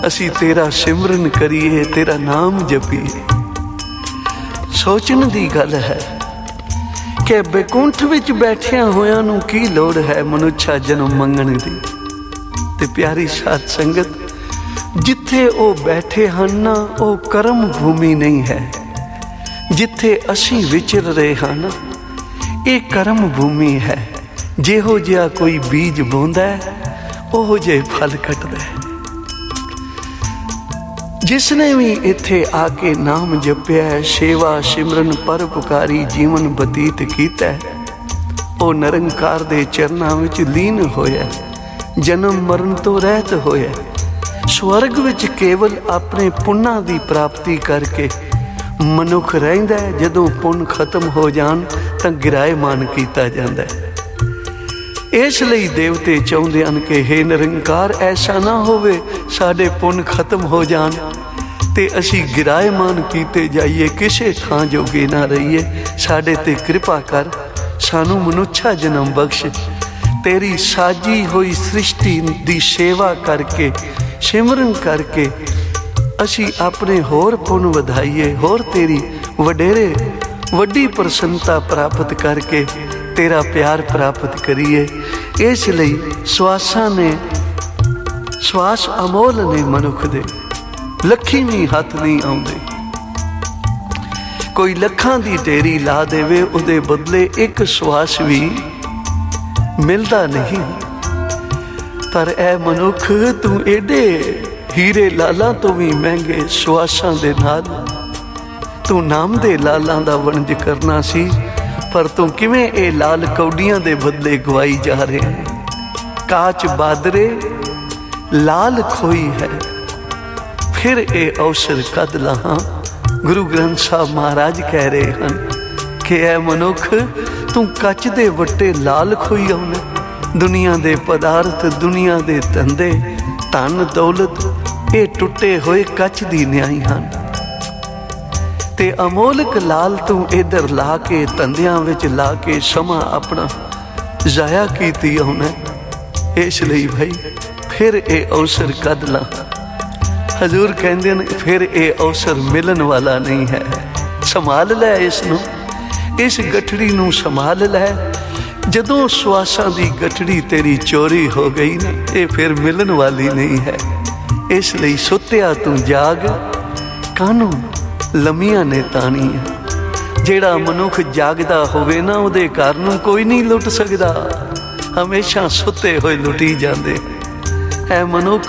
ਅਸੀਂ ਤੇਰਾ ਸਿਮਰਨ ਕਰੀਏ ਤੇਰਾ ਨਾਮ ਜਪੀਏ ਸੋਚਣ ਦੀ ਗੱਲ ਹੈ ਕਿ ਬੈਕੁੰਠ ਵਿੱਚ ਬੈਠਿਆਂ ਹੋਇਆਂ ਨੂੰ ਕੀ ਲੋੜ ਹੈ ਮਨੁੱਖਾ ਜਨਮ ਮੰਗਣ ਦੀ ਤੇ ਪਿਆਰੀ ਸਾਧ ਸੰਗਤ ਜਿੱਥੇ ਉਹ ਬੈਠੇ ਹਨ ਨਾ ਉਹ ਕਰਮ ਭੂਮੀ ਨਹੀਂ ਹੈ ਜਿੱਥੇ ਅਸੀਂ ਵਿਚਰ ਰਹੇ ਹਾਂ ਇਹ ਕਰਮ ਭੂਮੀ ਹੈ ਜਿਹੋ ਜਿਹਾ ਕੋਈ ਬੀਜ ਬੋਂਦਾ ਉਹੋ ਜਿਹੇ ਫਲ ਕੱਟਦਾ ਜਿਸਨੇ ਵੀ ਇੱਥੇ ਆ ਕੇ ਨਾਮ ਜਪਿਆ ਸੇਵਾ ਸਿਮਰਨ ਪਰਉਪਕਾਰੀ ਜੀਵਨ ਬਤੀਤ ਕੀਤਾ ਉਹ ਨਿਰੰਕਾਰ ਦੇ ਚਰਨਾਂ ਵਿੱਚ ਲੀਨ ਹੋਇਆ ਜਨਮ ਮਰਨ ਤੋਂ ਰਹਿਤ ਹੋਇਆ ਸਵਰਗ ਵਿੱਚ ਕੇਵਲ ਆਪਣੇ ਪੁੰਨਾਂ ਦੀ ਪ੍ਰਾਪਤੀ ਕਰਕੇ ਮਨੁੱਖ ਰਹਿੰਦਾ ਜਦੋਂ ਪੁੰਨ ਖਤਮ ਹੋ ਜਾਣ ਤਾਂ ਗਿਰਾਏਮਾਨ ਕੀਤਾ ਜਾਂਦਾ ਇਸ ਲਈ ਦੇਵਤੇ ਚਾਹੁੰਦੇ ਹਨ ਕਿ ਹੇ ਨਿਰੰਕਾਰ ਐਸਾ ਨਾ ਹੋਵੇ ਸਾਡੇ ਪੁੰਨ ਖਤਮ ਹੋ ਜਾਣ ਤੇ ਅਸੀਂ ਗਿਰਾਏਮਾਨ ਕੀਤੇ ਜਾਈਏ ਕਿਸੇ ਥਾਂ ਜੋਗੇ ਨਾ ਰਹੀਏ ਸਾਡੇ ਤੇ ਕਿਰਪਾ ਕਰ ਸਾਨੂੰ ਮਨੁੱਖਾ ਜਨਮ ਬਖਸ਼ ਤੇਰੀ ਸਾਜੀ ਹੋਈ ਸ੍ਰਿਸ਼ਟੀ ਦੀ ਸੇਵਾ ਕਰਕੇ ਸਿਮਰਨ ਕਰਕੇ ਅਸੀਂ ਆਪਣੇ ਹੋਰ ਪੁੰਨ ਵਧਾਈਏ ਹੋਰ ਤੇਰੀ ਵਡੇਰੇ ਵੱਡੀ ਪ੍ਰਸੰਨਤਾ ਪ੍ਰਾਪਤ ਕਰਕੇ ਤੇਰਾ ਪਿਆਰ ਪ੍ਰਾਪਤ ਕਰੀਏ ਇਸ ਲਈ ਸਵਾਸ ਅਮੋਲ ਨੇ ਮਨੁੱਖ ਦੇ ਲੱਖੀ ਵੀ ਹੱਥ ਨਹੀਂ ਆਉਂਦੇ ਕੋਈ ਲੱਖਾਂ ਦੀ ਢੇਰੀ ਲਾ ਦੇਵੇ ਉਹਦੇ ਬਦਲੇ ਇੱਕ ਸਵਾਸ ਵੀ ਮਿਲਦਾ ਨਹੀਂ ਪਰ ਐ ਮਨੁੱਖ ਤੂੰ ਏਡੇ ਹੀਰੇ ਲਾਲਾਂ ਤੋਂ ਵੀ ਮਹਿੰਗੇ ਸਵਾਸਾਂ ਦੇ ਨਾਲ ਤੂੰ ਨਾਮ ਦੇ ਲਾਲਾਂ ਦਾ ਵਣਜ ਕਰਨਾ ਸੀ पर तू किवें ए लाल कौडियां दे बदले गवाई जा रहे हैं। काच बादरे लाल खोई है, फिर ए अवसर कद लहां। गुरु ग्रंथ साहब महाराज कह रहे हैं कि ऐ मनुख तू कच दे वट्टे लाल खोई आउना। दुनिया दे पदार्थ, दुनिया दे धंधे, धन दौलत ये टुटे हुए कच दी न्याई हैं ते अमोलक लाल तू इधर ला के धंधियां विच ला के समा अपना जाया कीती आउना। इसलिए भाई फिर ये अवसर कद ला। हजूर कहते हैं फिर ये अवसर मिलन वाला नहीं है। संभाल लै इसनूं, इस गठड़ी नूं संभाल लै। जदों श्वासां दी गठड़ी तेरी चोरी हो गई ना, ये फिर मिलन वाली नहीं है। इसलिए सुत्या तू जाग, कानूं लम्मियां ने ताणियां। जेड़ा मनुख जागदा होवे ना, उहदे घर नूं कोई नहीं लुट सकदा। हमेशा सुते हुए लुटी जाते। ऐ मनुख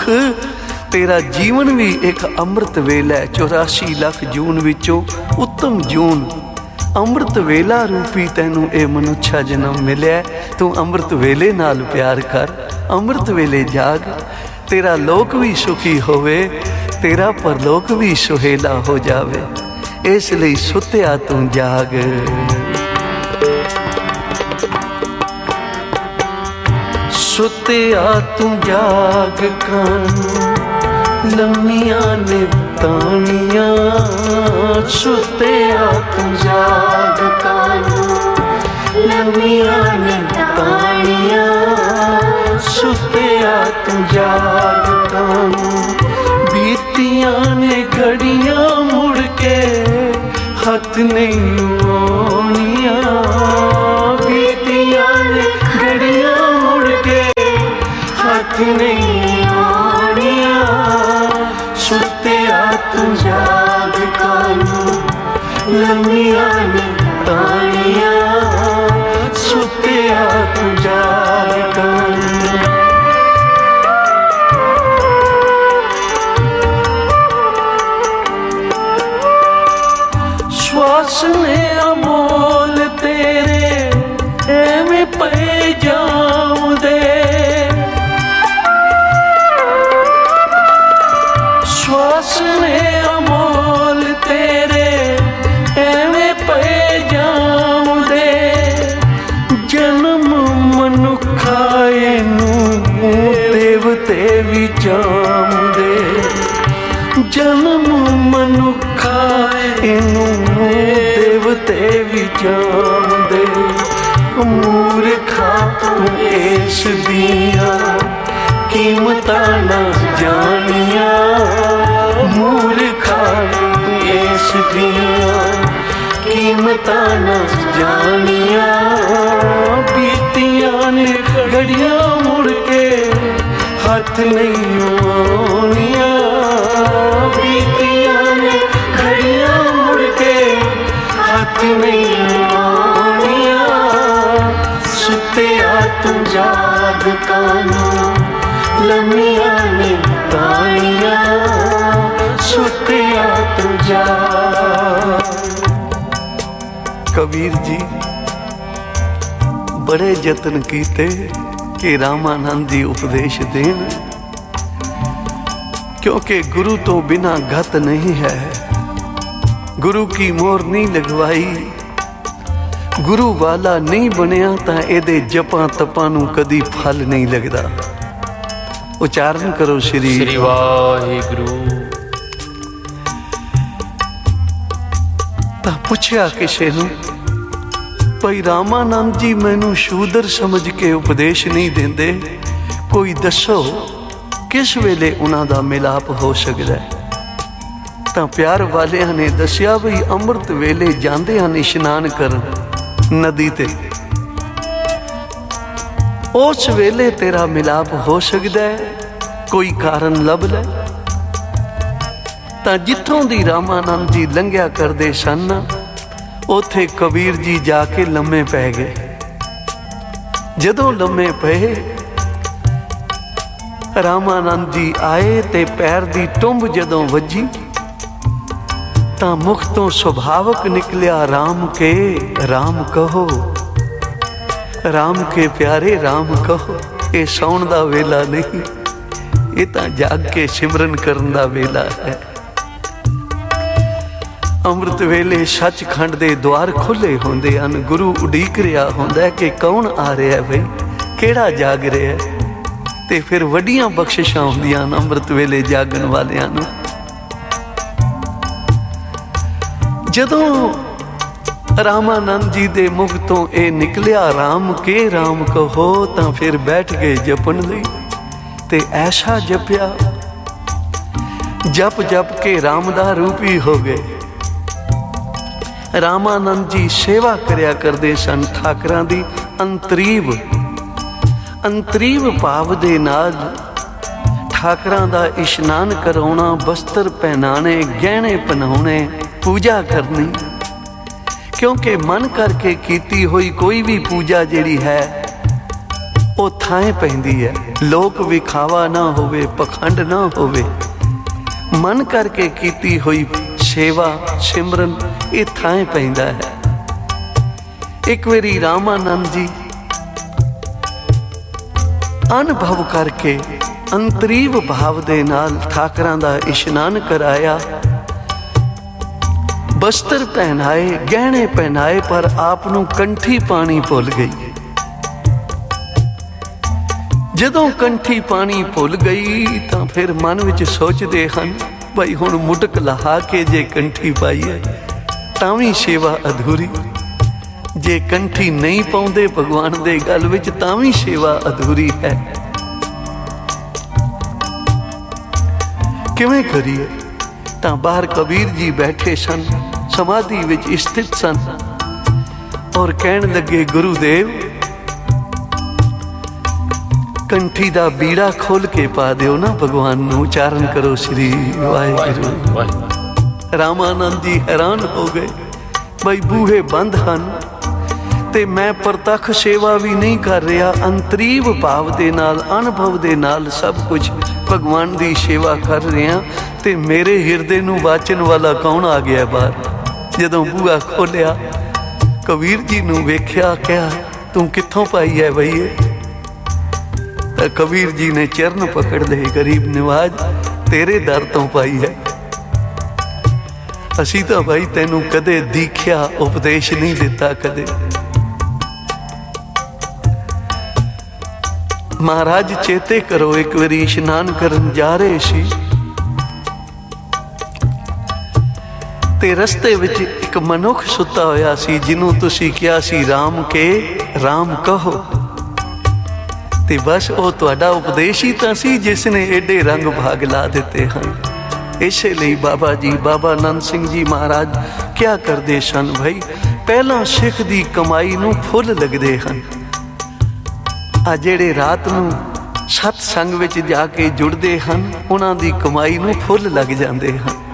तेरा जीवन भी एक अमृत वेला है। 84 लाख जून विचों उत्तम जून अमृत वेला रूपी तैनू ये मनुष्या जन्म मिलिया। तू अमृत वेले नाल प्यार कर, अमृत वेले जाग। तेरा लोक भी सुखी होवे, तेरा परलोक भी सुहेला हो जावे। इसलिए सुत्या तू जाग। सुत्या तू जाग, कानूं लम्मियां ने तानियां। सुत्या तू जाग, कानूं लम्मियां ने तानियां। सुत्या तू जाग, कानूं बीतियां ने घड़ियां मुड़ के हथ नहीं आउणियां। बीतियां ने घड़ियां मुड़ के हथ नहीं आउणियां। सुत्या तू जाग, कानूं लम्मियां ने तानियां। सुत्या तू जाग, कानूं श्वास ने अमोल तेरे एवें पे जाऊंदे। श्वास ने अमोल तेरे एवें पे जाऊंदे। जन्म मनुखा इनू देवते भी जाऊंदे। जन्म मनुखा इनू देवते भी जाऊंदे। मूर्खा तू इस दिया कीमतां ना जानिया। मूर्खा तू इस दिया कीमतां ना जानिया। बीतियां ने घड़ियां मुड़ के हथ नहीं आउणियां। बीतियां ने घड़ियां मुड़ के हथ नहीं आउणियां। सुत्या तू जाग, कानूं लम्मियां ने तानियां। सुत्या तू जाग। कबीर जी बड़े यत्न कीते कि रामानंद जी उपदेश देन, क्योंकि गुरु तो बिना गत नहीं है। गुरु की मोहर नहीं लगवाई, गुरु वाला नहीं बनिया तां इहदे जपां तपां नूं कदी फल नहीं लगदा। उचारण करो श्री वाहिगुरू। तां पुछया किसे नूं, भाई रामानंद जी मैनू शूदर समझ के उपदेश नहीं देंदे, कोई दसो किस वेले उन्हां दा मिलाप हो सकदा है। तां प्यार वालियां ने दसिया बई अमृत वेले जांदे हन इशनान करन नदी ते, उस वेले तेरा मिलाप हो सकदा है। कोई कारण लभ ले। तां जिथों दी रामानंद जी लंघिया करदे सन, उथे कबीर जी जाके लम्मे पै गए। जदों लम्मे पए, रामानंद जी आए ते पैर दी टुंब जदों वजी ਤਾਂ ਮੁਖ ਤੋਂ ਸੁਭਾਵਕ ਨਿਕਲਿਆ ਰਾਮ ਕੇ ਰਾਮ ਕਹੋ। ਰਾਮ ਕੇ ਪਿਆਰੇ ਰਾਮ ਕਹੋ। ਇਹ ਸੌਣ ਦਾ ਵੇਲਾ ਨਹੀਂ, ਇਹ ਤਾਂ ਜਾਗ ਕੇ ਸਿਮਰਨ ਕਰਨ ਦਾ ਵੇਲਾ ਹੈ। ਅੰਮ੍ਰਿਤ ਵੇਲੇ ਸੱਚਖੰਡ ਦੇ ਦੁਆਰ ਖੁੱਲੇ ਹੁੰਦੇ ਹਨ। ਗੁਰੂ ਉਡੀਕ ਰਿਹਾ ਹੁੰਦਾ ਕਿ ਕੌਣ ਆ ਰਿਹਾ ਬਈ, ਕਿਹੜਾ ਜਾਗ ਰਿਹਾ। ਤੇ ਫਿਰ ਵੱਡੀਆਂ ਬਖਸ਼ਿਸ਼ਾਂ ਹੁੰਦੀਆਂ ਹਨ ਅੰਮ੍ਰਿਤ ਵੇਲੇ ਜਾਗਣ ਵਾਲਿਆਂ ਨੂੰ। ਜਦੋਂ ਰਾਮਾਨੰਦ ਜੀ ਦੇ ਮੁਖ ਤੋਂ ਇਹ ਨਿਕਲਿਆ ਰਾਮ ਕੇ ਰਾਮ ਕਹੋ, ਤਾਂ ਫਿਰ ਬੈਠ ਗਏ ਜਪਣ ਲਈ। ਤੇ ਐਸਾ ਜਪਿਆ, ਜਪ ਜਪ ਕੇ ਰਾਮ ਦਾ ਰੂਪੀ ਹੋ ਗਏ। ਰਾਮਾਨੰਦ ਜੀ ਸੇਵਾ ਕਰਿਆ ਕਰਦੇ ਸਨ ਠਾਕਰਾਂ ਦੀ। ਅੰਤਰੀਵ ਭਾਵ ਦੇ ਨਾਲ ਠਾਕਰਾਂ ਦਾ ਇਸ਼ਨਾਨ ਕਰਾਉਣਾ, ਬਸਤਰ ਪਹਿਨਾਣੇ, ਗਹਿਣੇ ਪਹਿਨਾਉਣੇ, ਪੂਜਾ ਕਰਨੀ। ਕਿਉਂਕਿ ਮਨ ਕਰਕੇ ਕੀਤੀ ਹੋਈ ਕੋਈ ਵੀ ਪੂਜਾ ਜਿਹੜੀ ਹੈ ਉਹ ਥਾਂ ਪੈਂਦੀ ਹੈ। ਲੋਕ ਵਿਖਾਵਾ ਨਾ ਹੋਵੇ, ਪਖੰਡ ਨਾ ਹੋਵੇ। ਮਨ ਕਰਕੇ ਕੀਤੀ ਹੋਈ ਸੇਵਾ ਸਿਮਰਨ ਇਹ ਥਾਂ ਪੈਂਦਾ ਹੈ। ਇੱਕ ਵਾਰੀ ਰਾਮਾਨੰਦ ਜੀ ਅਨੁਭਵ ਕਰਕੇ ਅੰਤਰੀਵ ਭਾਵ ਦੇ ਨਾਲ ਠਾਕਰਾਂ ਦਾ ਇਸ਼ਨਾਨ ਕਰਾਇਆ, ਬਸਤਰ ਪਹਿਨਾਏ, ਗਹਿਣੇ ਪਹਿਨਾਏ, ਪਰ ਆਪ ਨੂੰ ਕੰਠੀ ਪਾਣੀ ਭੁੱਲ ਗਈ। ਜਦੋਂ ਕੰਠੀ ਪਾਣੀ ਭੁੱਲ ਗਈ ਤਾਂ ਫਿਰ ਮਨ ਵਿੱਚ ਸੋਚਦੇ ਹਨ ਭਾਈ ਹੁਣ ਮੁਟਕ ਲਹਾ ਕੇ ਜੇ ਕੰਠੀ ਪਾਈ ਹੈ ਤਾਂ ਵੀ ਸੇਵਾ ਅਧੂਰੀ। ਜੇ ਕੰਠੀ ਨਹੀਂ ਪਾਉਂਦੇ ਭਗਵਾਨ ਦੇ ਗਲ ਵਿੱਚ ਤਾਂ ਵੀ ਸੇਵਾ ਅਧੂਰੀ ਹੈ। ਕਿਵੇਂ ਕਰੀਏ? ਤਾਂ ਬਾਹਰ ਕਬੀਰ ਜੀ ਬੈਠੇ ਸਨ, ਸਮਾਧੀ ਵਿੱਚ ਸਥਿਤ ਸਨ, ਔਰ ਕਹਿਣ ਲੱਗੇ ਗੁਰੂਦੇਵ ਕੰਠੀ ਦਾ ਬੀੜਾ ਖੋਲ ਕੇ ਪਾ ਦਿਓ ਨਾ ਭਗਵਾਨ ਨੂੰ, ਉਚਾਰਨ ਕਰੋ ਸ੍ਰੀ ਵਾਹਿਗੁਰੂ। ਰਾਮਾਨੰਦ ਜੀ ਹੈਰਾਨ ਹੋ ਗਏ, ਬਈ ਬੂਹੇ ਬੰਦ ਹਨ ਤੇ ਮੈਂ ਪ੍ਰਤੱਖ ਸੇਵਾ ਵੀ ਨਹੀਂ ਕਰ ਰਿਹਾ, ਅੰਤਰੀਵ ਭਾਵ ਦੇ ਨਾਲ ਅਨੁਭਵ ਦੇ ਨਾਲ ਸਭ ਕੁਝ ਭਗਵਾਨ ਦੀ ਸੇਵਾ ਕਰ ਰਿਹਾ, ਤੇ ਮੇਰੇ ਹਿਰਦੇ ਨੂੰ ਵਾਚਣ ਵਾਲਾ ਕੌਣ ਆ ਗਿਆ ਬਾਹਰ। ਜਦੋਂ ਬੂਹਾ ਖੋਲਿਆ ਕਬੀਰ ਜੀ ਨੂੰ ਵੇਖਿਆ, ਕਿਹਾ ਤੂੰ ਕਿੱਥੋਂ ਪਾਈ ਹੈ ਬਈ ਇਹ? ਤਾਂ ਕਬੀਰ ਜੀ ਨੇ ਚਰਨ ਪਕੜਦੇ, ਗਰੀਬ ਨਿਵਾਜ ਤੇਰੇ ਦਰ ਤੋਂ ਪਾਈ ਹੈ। ਅਸੀਂ ਤਾਂ ਭਾਈ ਤੈਨੂੰ ਕਦੇ ਦੀਖਿਆ ਉਪਦੇਸ਼ ਨਹੀਂ ਦਿੱਤਾ ਕਦੇ। ਮਹਾਰਾਜ ਚੇਤੇ ਕਰੋ, ਇੱਕ ਵਾਰੀ ਇਸ਼ਨਾਨ ਕਰਨ ਜਾ ਰਹੇ ਸੀ ਤੇ ਰਸਤੇ ਵਿੱਚ ਇੱਕ ਮਨੁੱਖ ਸੁੱਤਾ ਹੋਇਆ ਸੀ, ਜਿਹਨੂੰ ਤੁਸੀਂ ਕਿਹਾ ਸੀ ਰਾਮ ਕੇ ਰਾਮ ਕਹੋ। ਤੇ ਬਸ ਉਹ ਤੁਹਾਡਾ ਉਪਦੇਸ਼ ਹੀ ਤਾਂ ਸੀ ਜਿਸ ਨੇ ਏਡੇ ਰੰਗ ਭਾਗ ਲਾ ਦਿੱਤੇ ਹਨ। ਇਸੇ ਲਈ ਬਾਬਾ ਜੀ, ਬਾਬਾ ਆਨੰਦ ਸਿੰਘ ਜੀ ਮਹਾਰਾਜ ਕਿਆ ਕਰਦੇ ਸਨ ਭਾਈ, ਪਹਿਲਾਂ ਸਿੱਖ ਦੀ ਕਮਾਈ ਨੂੰ ਫੁੱਲ ਲੱਗਦੇ ਹਨ। ਆ ਜਿਹੜੇ ਰਾਤ ਨੂੰ ਸਤ ਸੰਗ ਵਿੱਚ ਜਾ ਕੇ ਜੁੜਦੇ ਹਨ ਉਹਨਾਂ ਦੀ ਕਮਾਈ ਨੂੰ ਫੁੱਲ ਲੱਗ ਜਾਂਦੇ ਹਨ।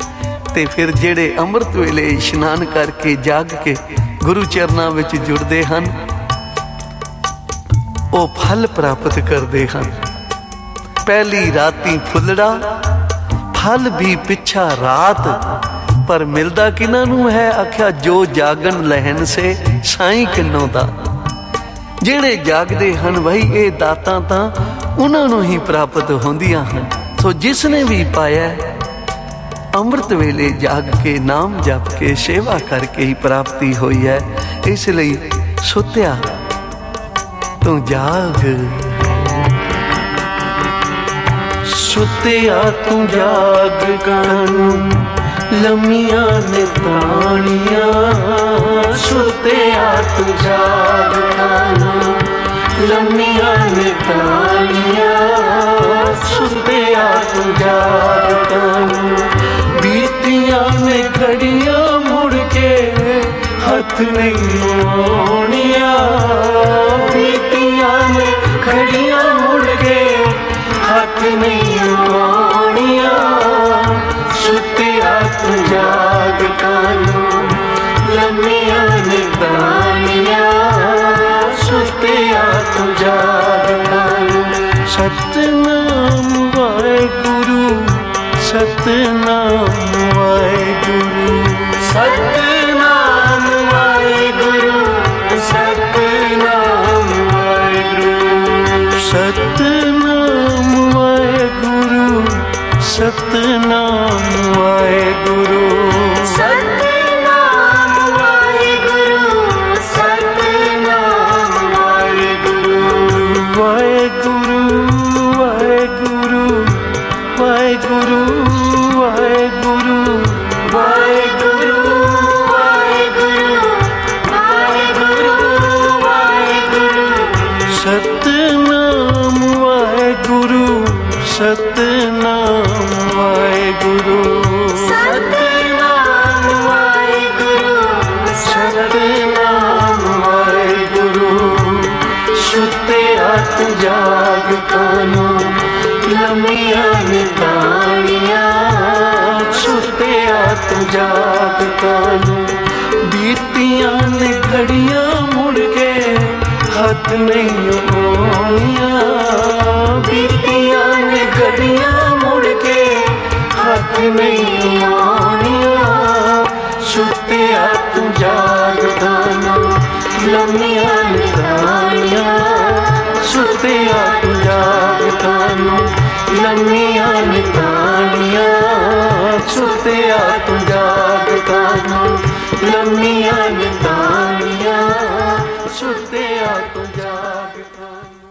ਤੇ ਫਿਰ ਜਿਹੜੇ ਅੰਮ੍ਰਿਤ ਵੇਲੇ ਇਸ਼ਨਾਨ ਕਰਕੇ ਜਾਗ ਕੇ ਗੁਰੂ ਚਰਨਾਂ ਵਿੱਚ ਜੁੜਦੇ ਹਨ ਉਹ ਫਲ ਪ੍ਰਾਪਤ ਕਰਦੇ ਹਨ। ਪਹਿਲੀ ਰਾਤੀ ਫੁੱਲੜਾ, ਫਲ ਵੀ ਪਿੱਛਾ ਰਾਤ, ਪਰ ਮਿਲਦਾ ਕਿਨਾਂ ਨੂੰ ਹੈ? ਆਖਿਆ ਜੋ ਜਾਗਣ ਲਹਿਨ ਸੇ ਸਾਈਂ ਕਿੰਨੋਂ ਦਾ। ਜਿਹੜੇ ਜਾਗਦੇ ਹਨ ਭਾਈ ਇਹ ਦਾਤਾਂ ਤਾਂ ਉਹਨਾਂ ਨੂੰ ਹੀ ਪ੍ਰਾਪਤ ਹੁੰਦੀਆਂ ਹਨ। ਸੋ ਜਿਸ ਨੇ ਵੀ ਪਾਇਆ ਅੰਮ੍ਰਿਤ ਵੇਲੇ ਜਾਗ ਕੇ ਨਾਮ ਜਪ ਕੇ ਸੇਵਾ ਕਰਕੇ ਹੀ ਪ੍ਰਾਪਤੀ ਹੋਈ ਹੈ। ਇਸ ਲਈ ਸੁੱਤਿਆ ਤੂੰ ਜਾਗ, ਸੁੱਤਿਆ ਤੂੰ ਜਾਗ, ਕਾਨੂੰ ਲੰਮੀਆਂ ਨੇ ਤਾਣੀਆਂ। ਸੁੱਤਿਆ ਤੂੰ ਜਾਗ, ਕਾਨੂੰ ਲੰਮੀਆਂ ਨੇ ਤਾਣੀਆਂ। ਸੁੱਤਿਆ ਤੂੰ ਜਾਗ, ਕਾਨੂੰ ਬੀਤੀਆਂ ਨੇ ਘੜੀਆਂ, ਮੁੜ ਕੇ ਹੱਥ ਨਹੀਂ ਆਉਣੀਆਂ। ਬੀਤੀਆਂ ਨੇ ਘੜੀਆਂ, ਮੁੜ ਕੇ ਹੱਥ ਨਹੀਂ ਆਉਣੀਆਂ। ਸੁੱਤਿਆ ਤੂੰ ਜਾਗ, ਕਾਨੂੰ ਲੰਮੀਆਂ ਨੇ ਤਾਣੀਆਂ। ਸੁੱਤਿਆ ਤੂੰ ਜਾਗ, ਕਾਨੂੰ ਸਤਿਨਾਮ ਵਾਹਿਗੁਰੂ, ਸਤਿਨਾਮ ਵਾਹਿਗੁਰੂ। ਸਤਨਾਮ ਵਾਹਿਗੁਰੂ ਸਤਨਾਮ ਵਾਹਿਗੁਰੂ ਸਤਨਾਮ ਵਾਹਿਗੁਰੂ ਸਤਨਾਮ ਵਾਹਿਗੁਰੂ ਵਾਹਿਗੁਰੂ ਵਾਹਿਗੁਰੂ ਵਾਹਿਗੁਰੂ ਵਾਹਿਗੁਰੂ ਵਾਹਿਗੁਰੂ ਵਾਹਿਗੁਰੂ ਵਾਹਿਗੁਰੂ ਸਤਨਾਮ ਵਾਹਿਗੁਰੂ ਸਤਨਾਮ ਵਾਹਿਗੁਰੂ ਸਤਨਾਮ ਵਾਹਿਗੁਰੂ ਸਤਨਾਮ ਵਾਹਿਗੁਰੂ ਸੁੱਤਿਆ ਤੂੰ ਜਾਗਤਾ ਨੂੰ ਲੰਮੀਆਂ ਨਿਤਾਣੀਆਂ ਸੁੱਤਿਆ ਤੂੰ ਜਾਗਤਾ ਨੂੰ ਬੀਤੀਆਂ ਨੇ ਘੜੀਆਂ ਮੁੜ ਕੇ ਹੱਥ ਨਹੀਂ ਆਉਣੀਆਂ ਬੀਤੀਆਂ ਨੇ ਘੜੀਆਂ ਮੁੜ ਕੇ ਹੱਥ ਨਹੀਂ ਆਉਣੀਆਂ ਸੁੱਤਿਆ ਤੂੰ ਜਾਗਦਾ ਨਾ ਲੰਮੀਆਂ ਨਿਤਾਣੀਆਂ ਸੁੱਤਿਆ ਤੂੰ ਜਾਗਦਾ ਨਾ ਲੰਮੀਆਂ ਨਿਤਾਣੀਆਂ ਸੁੱਤਿਆ ਤੂੰ ਜਾਗਦਾ ਨਾ ਲੰਮੀਆਂ ਨਿਤਾਣੀਆਂ ਸੁੱਤਿਆ ਤੂੰ ਜਾਗਦਾ ਨਾ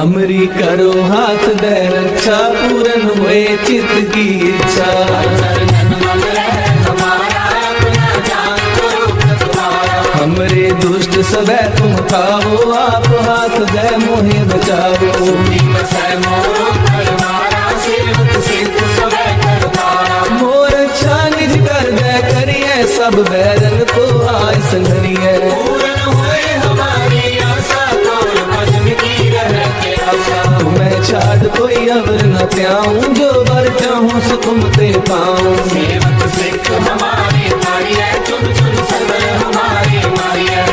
हमरी करो हाथ दे रक्षा पूरन हुए चित्त की इच्छा हमरे दुष्ट सबे तुम खाओ आप हाथ दे मोहे बचाओ मोर अच्छा निज कर दे करिए सब बैरन को आय संघरिए तुम्हें छाड़ कोई अवर न त्याऊं जो बर चाहूं सो तुम ते पाऊं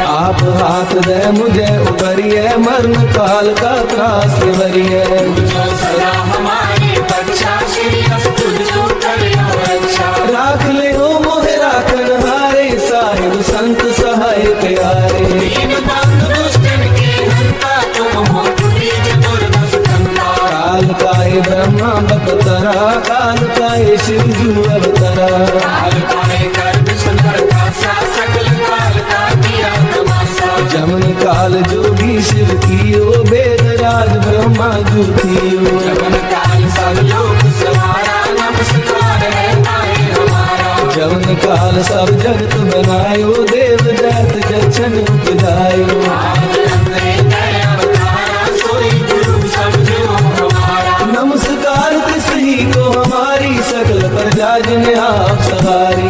आप हाथ दे मुझे उबरिए मरण काल का त्रास वरिए राख ले हो मोहे राखन हारे साहिब संत सहाय प्यारे काल काहे ब्रह्मा बकतरा काल काहे शिव जू अवतरा जमन काल जोगी शिव कियो वेद राज ब्रह्मा जू थियो जमन काल सब जगत बनायो देव दैत जक्षण उपजायो नमस्कार किस ही को हमारी सकल प्रजा जिन्हें आप सवारी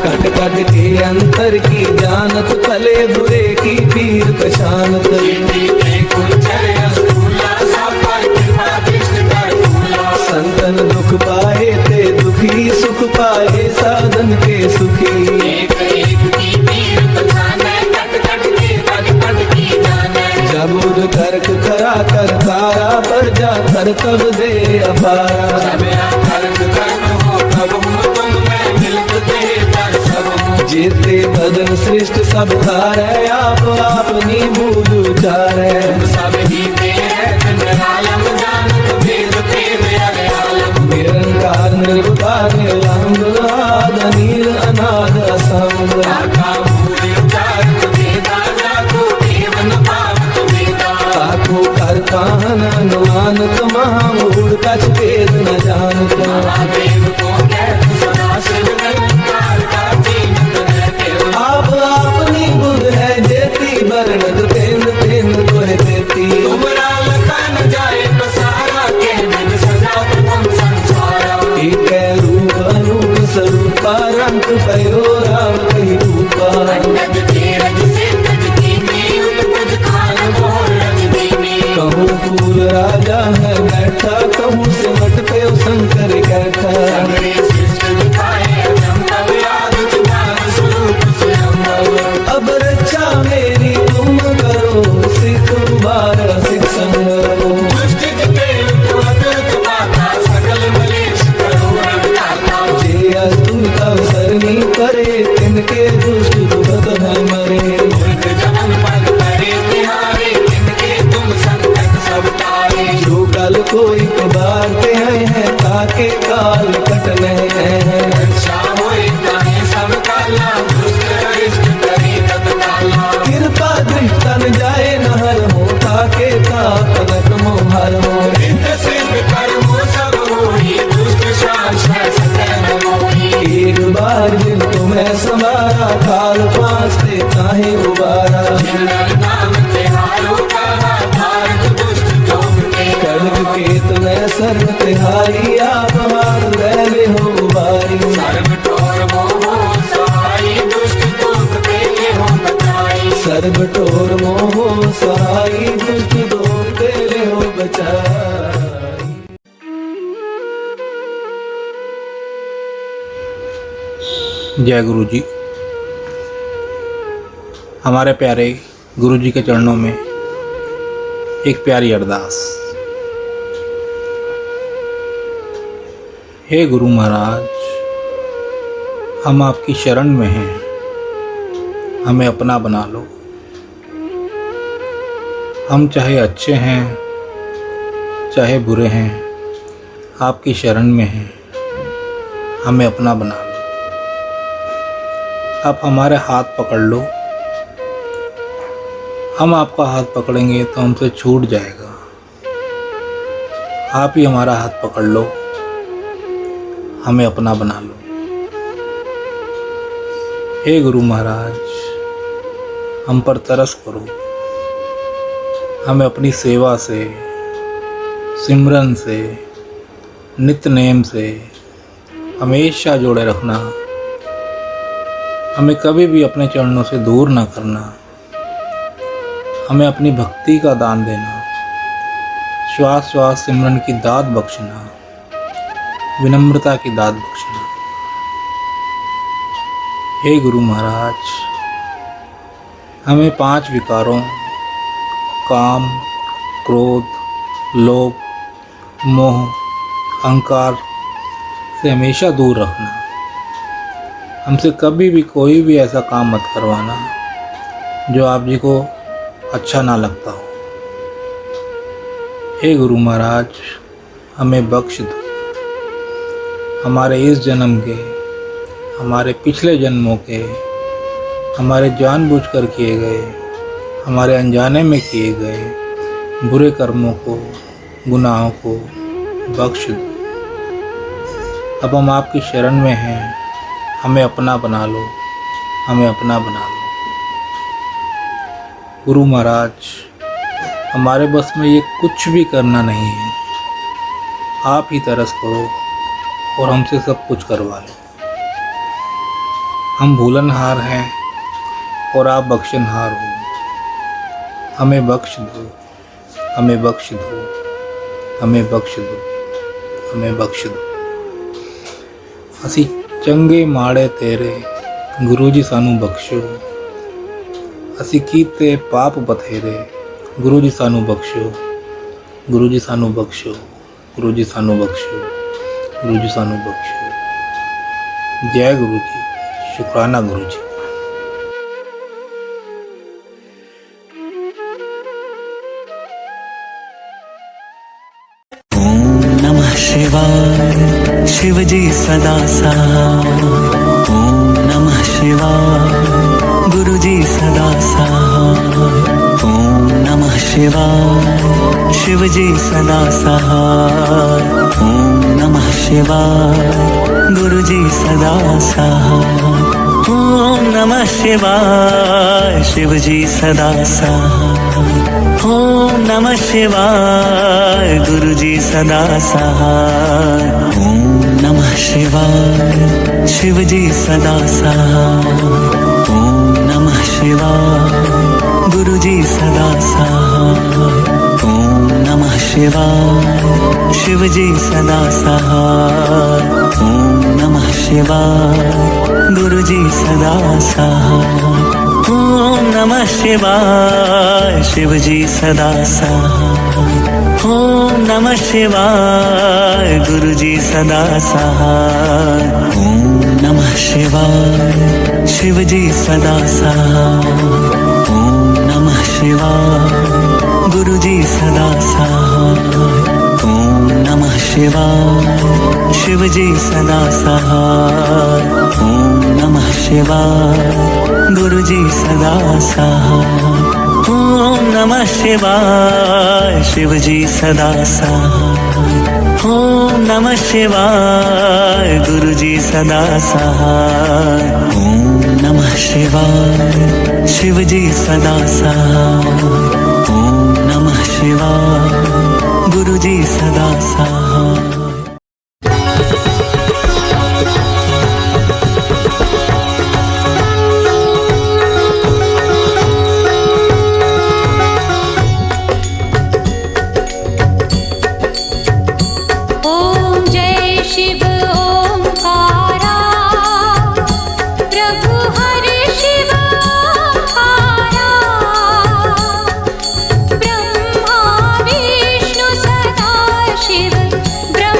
कट कट के अंतर की जानत भले बुरे की पीर पहचानत संतन दुख पाए ते दुखी सुख पाए साधन के सुखी जबूर कर्क करा कर तारा पर जा कर तब दे अपारा जेते बदन सृष्ट सब धारे आप अपनी बूझ उचारे निरंकार निर्विकार निलंब आद नील अनाद असंग ताको कर काहन अनुमानत महामूढ़ कछ भेद न जानत आप अपनी बुध है जेती बरनत तेन तेन तोहे देती एक रूप अनूप स्वरूपा रंग पयो राम कही रूपा कहूँ फूल राजा है बैठा कहूँ सिमट पे शंकर बैठा अब रक्षा मेरी तुम करो सिख बार सिख संगरो जे अस्तुत अवसरनी करे तिनके दुष्ट दुखत है मरे जो कल कोई बार पे हैं ताके काल कटने हैं कृपा दृष्टन जाए नहर हो ताके ताकनक मोहर हो एक बार दिन तुम्हें समारा काल पास से काहे उबारा कड़क केत में सर्व तिहारी आप हाथ ले हो उबारी सर्व टोर मोह सहाई दुष्ट दोष तेरे हो बचाई। जय गुरु जी। हमारे प्यारे गुरु जी के चरणों में एक प्यारी अरदास। हे गुरु महाराज, हम आपकी शरण में हैं, हमें अपना बना लो। हम चाहे अच्छे हैं चाहे बुरे हैं, आपकी शरण में हैं, हमें अपना बना लो। आप हमारे हाथ पकड़ लो, हम आपका हाथ पकड़ेंगे तो हमसे छूट जाएगा। आप ही हमारा हाथ पकड़ लो, हमें अपना बना लो। हे गुरु महाराज, हम पर तरस करो, हमें अपनी सेवा से, सिमरन से, नित्य नेम से हमेशा जोड़े रखना। हमें कभी भी अपने चरणों से दूर ना करना। हमें अपनी भक्ति का दान देना, श्वास श्वास सिमरन की दात बख्शना, विनम्रता की दात बख्शना। हे गुरु महाराज, हमें 5 विकारों काम, क्रोध, लोभ, मोह, अहंकार से हमेशा दूर रखना। हमसे कभी भी कोई भी ऐसा काम मत करवाना जो आप जी को अच्छा ना लगता हो। हे गुरु महाराज, हमें बख्श दो। हमारे इस जन्म के, हमारे पिछले जन्मों के, हमारे जानबूझकर किए गए, हमारे अनजाने में किए गए बुरे कर्मों को, गुनाहों को बख्श दो। अब हम आपकी शरण में हैं, हमें अपना बना लो, हमें अपना बना लो। गुरु महाराज, हमारे बस में ये कुछ भी करना नहीं है। आप ही तरस करो और हमसे सब कुछ करवा लो। हम भूलनहार हैं और आप बख्शनहार हो। हमें बख्श दो, हमें बख्श दो, हमें बख्श दो, हमें बख्श दो। असी चंगे माड़े तेरे गुरु जी सानू बख्शो। असी कीते पाप बथेरे गुरु जी सानू बख्शो। गुरु जी सानू बख्शो, गुरु जी सानू बख्शो, गुरु जी सानू बख्शो। जय गुरु जी, शुक्राना गुरु जी। नमः शिवाय, शिव जी सदा सहाय। ओम नमः शिवाय, गुरु जी सदा सहाय। ओम नमः शिवाय, शिव जी सदा सहाय। ओम नमः शिवाय, गुरु जी सदा सहाय। ओम नमः शिवाय, शिव जी सदा सहाय। ओम नमः शिवाय, गुरु जी सदा सहाय। ओम नमः शिवाय, शिव जी सदा सहाय। ओम नमः शिवाय, गुरु जी सदा सहाय। ओम नमः शिवाय, शिव जी सदा सहाय। ओम नमः शिवाय, गुरु जी सदा सहाय। ओम नमः शिवाय, शिव जी सदा सहाय। ओम नमः शिवाय, गुरु जी सदा सहाय। ओम नमः शिवाय, शिव जी सदा सहाय। ओम नमः शिवाय, गुरु जी सदा सहाय। ओम नमः शिवाय, शिव जी सदा सहाय। ओम नमः शिवाय, गुरु जी सदा सहाय। ओम नमः शिवाय, शिव जी सदा सहाय। ओम नमः शिवाय, गुरु जी सदा सहाय। ओम नमः शिवाय, शिव जी सदा सहाय। ओम नमः शिवाय, गुरु जी सदा सहाय। ओम जय शिव ओंकारा, प्रभु हरि शिव ओंकारा। ब्रह्मा विष्णु सदा शिव, ब्रह्म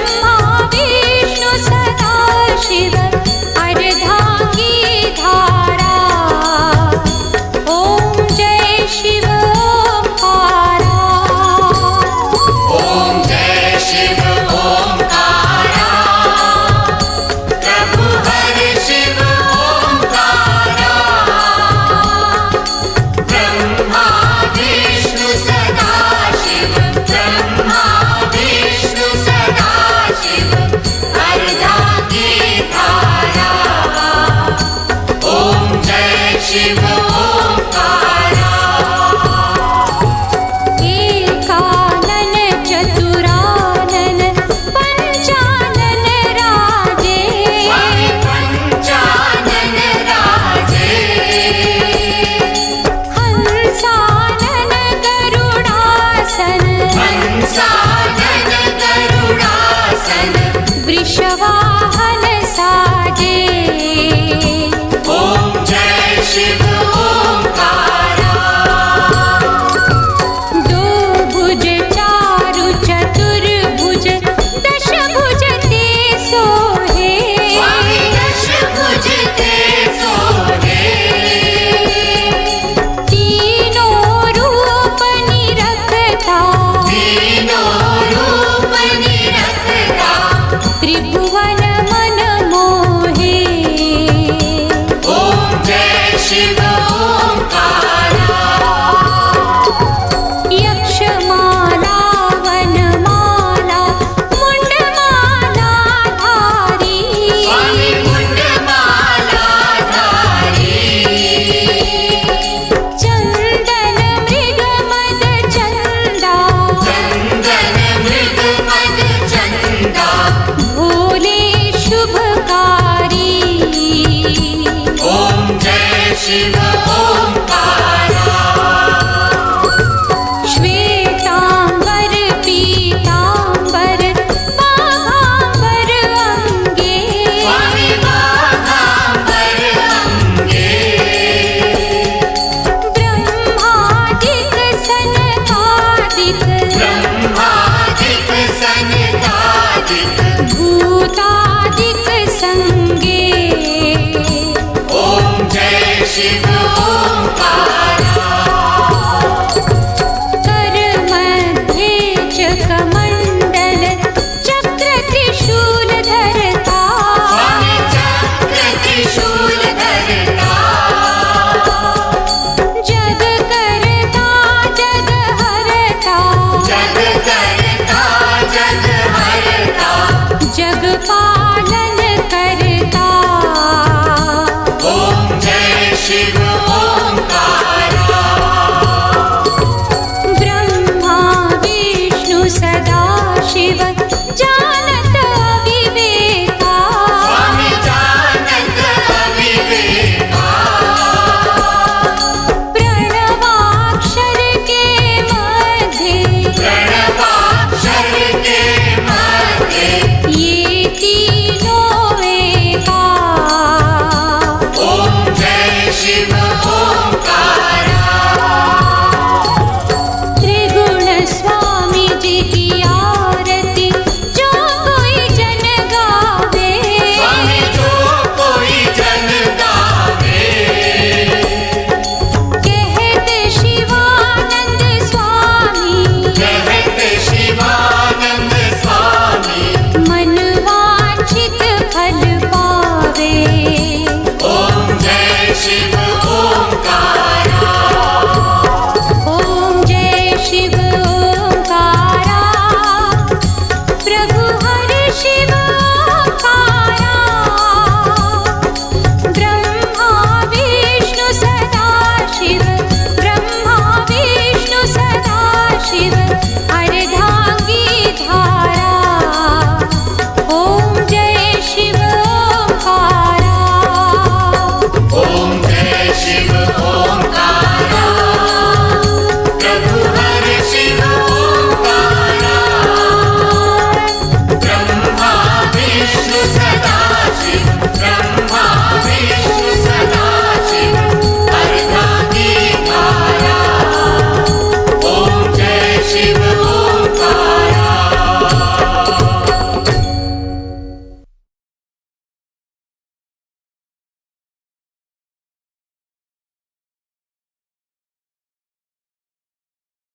शिव ओंकारा श्वेतांबर पीतांबर बाघांबर अंगे स्वामी बाघांबर अंगे ब्रह्मादिक सनकादिक भूतादिक संगे ओम जय शिव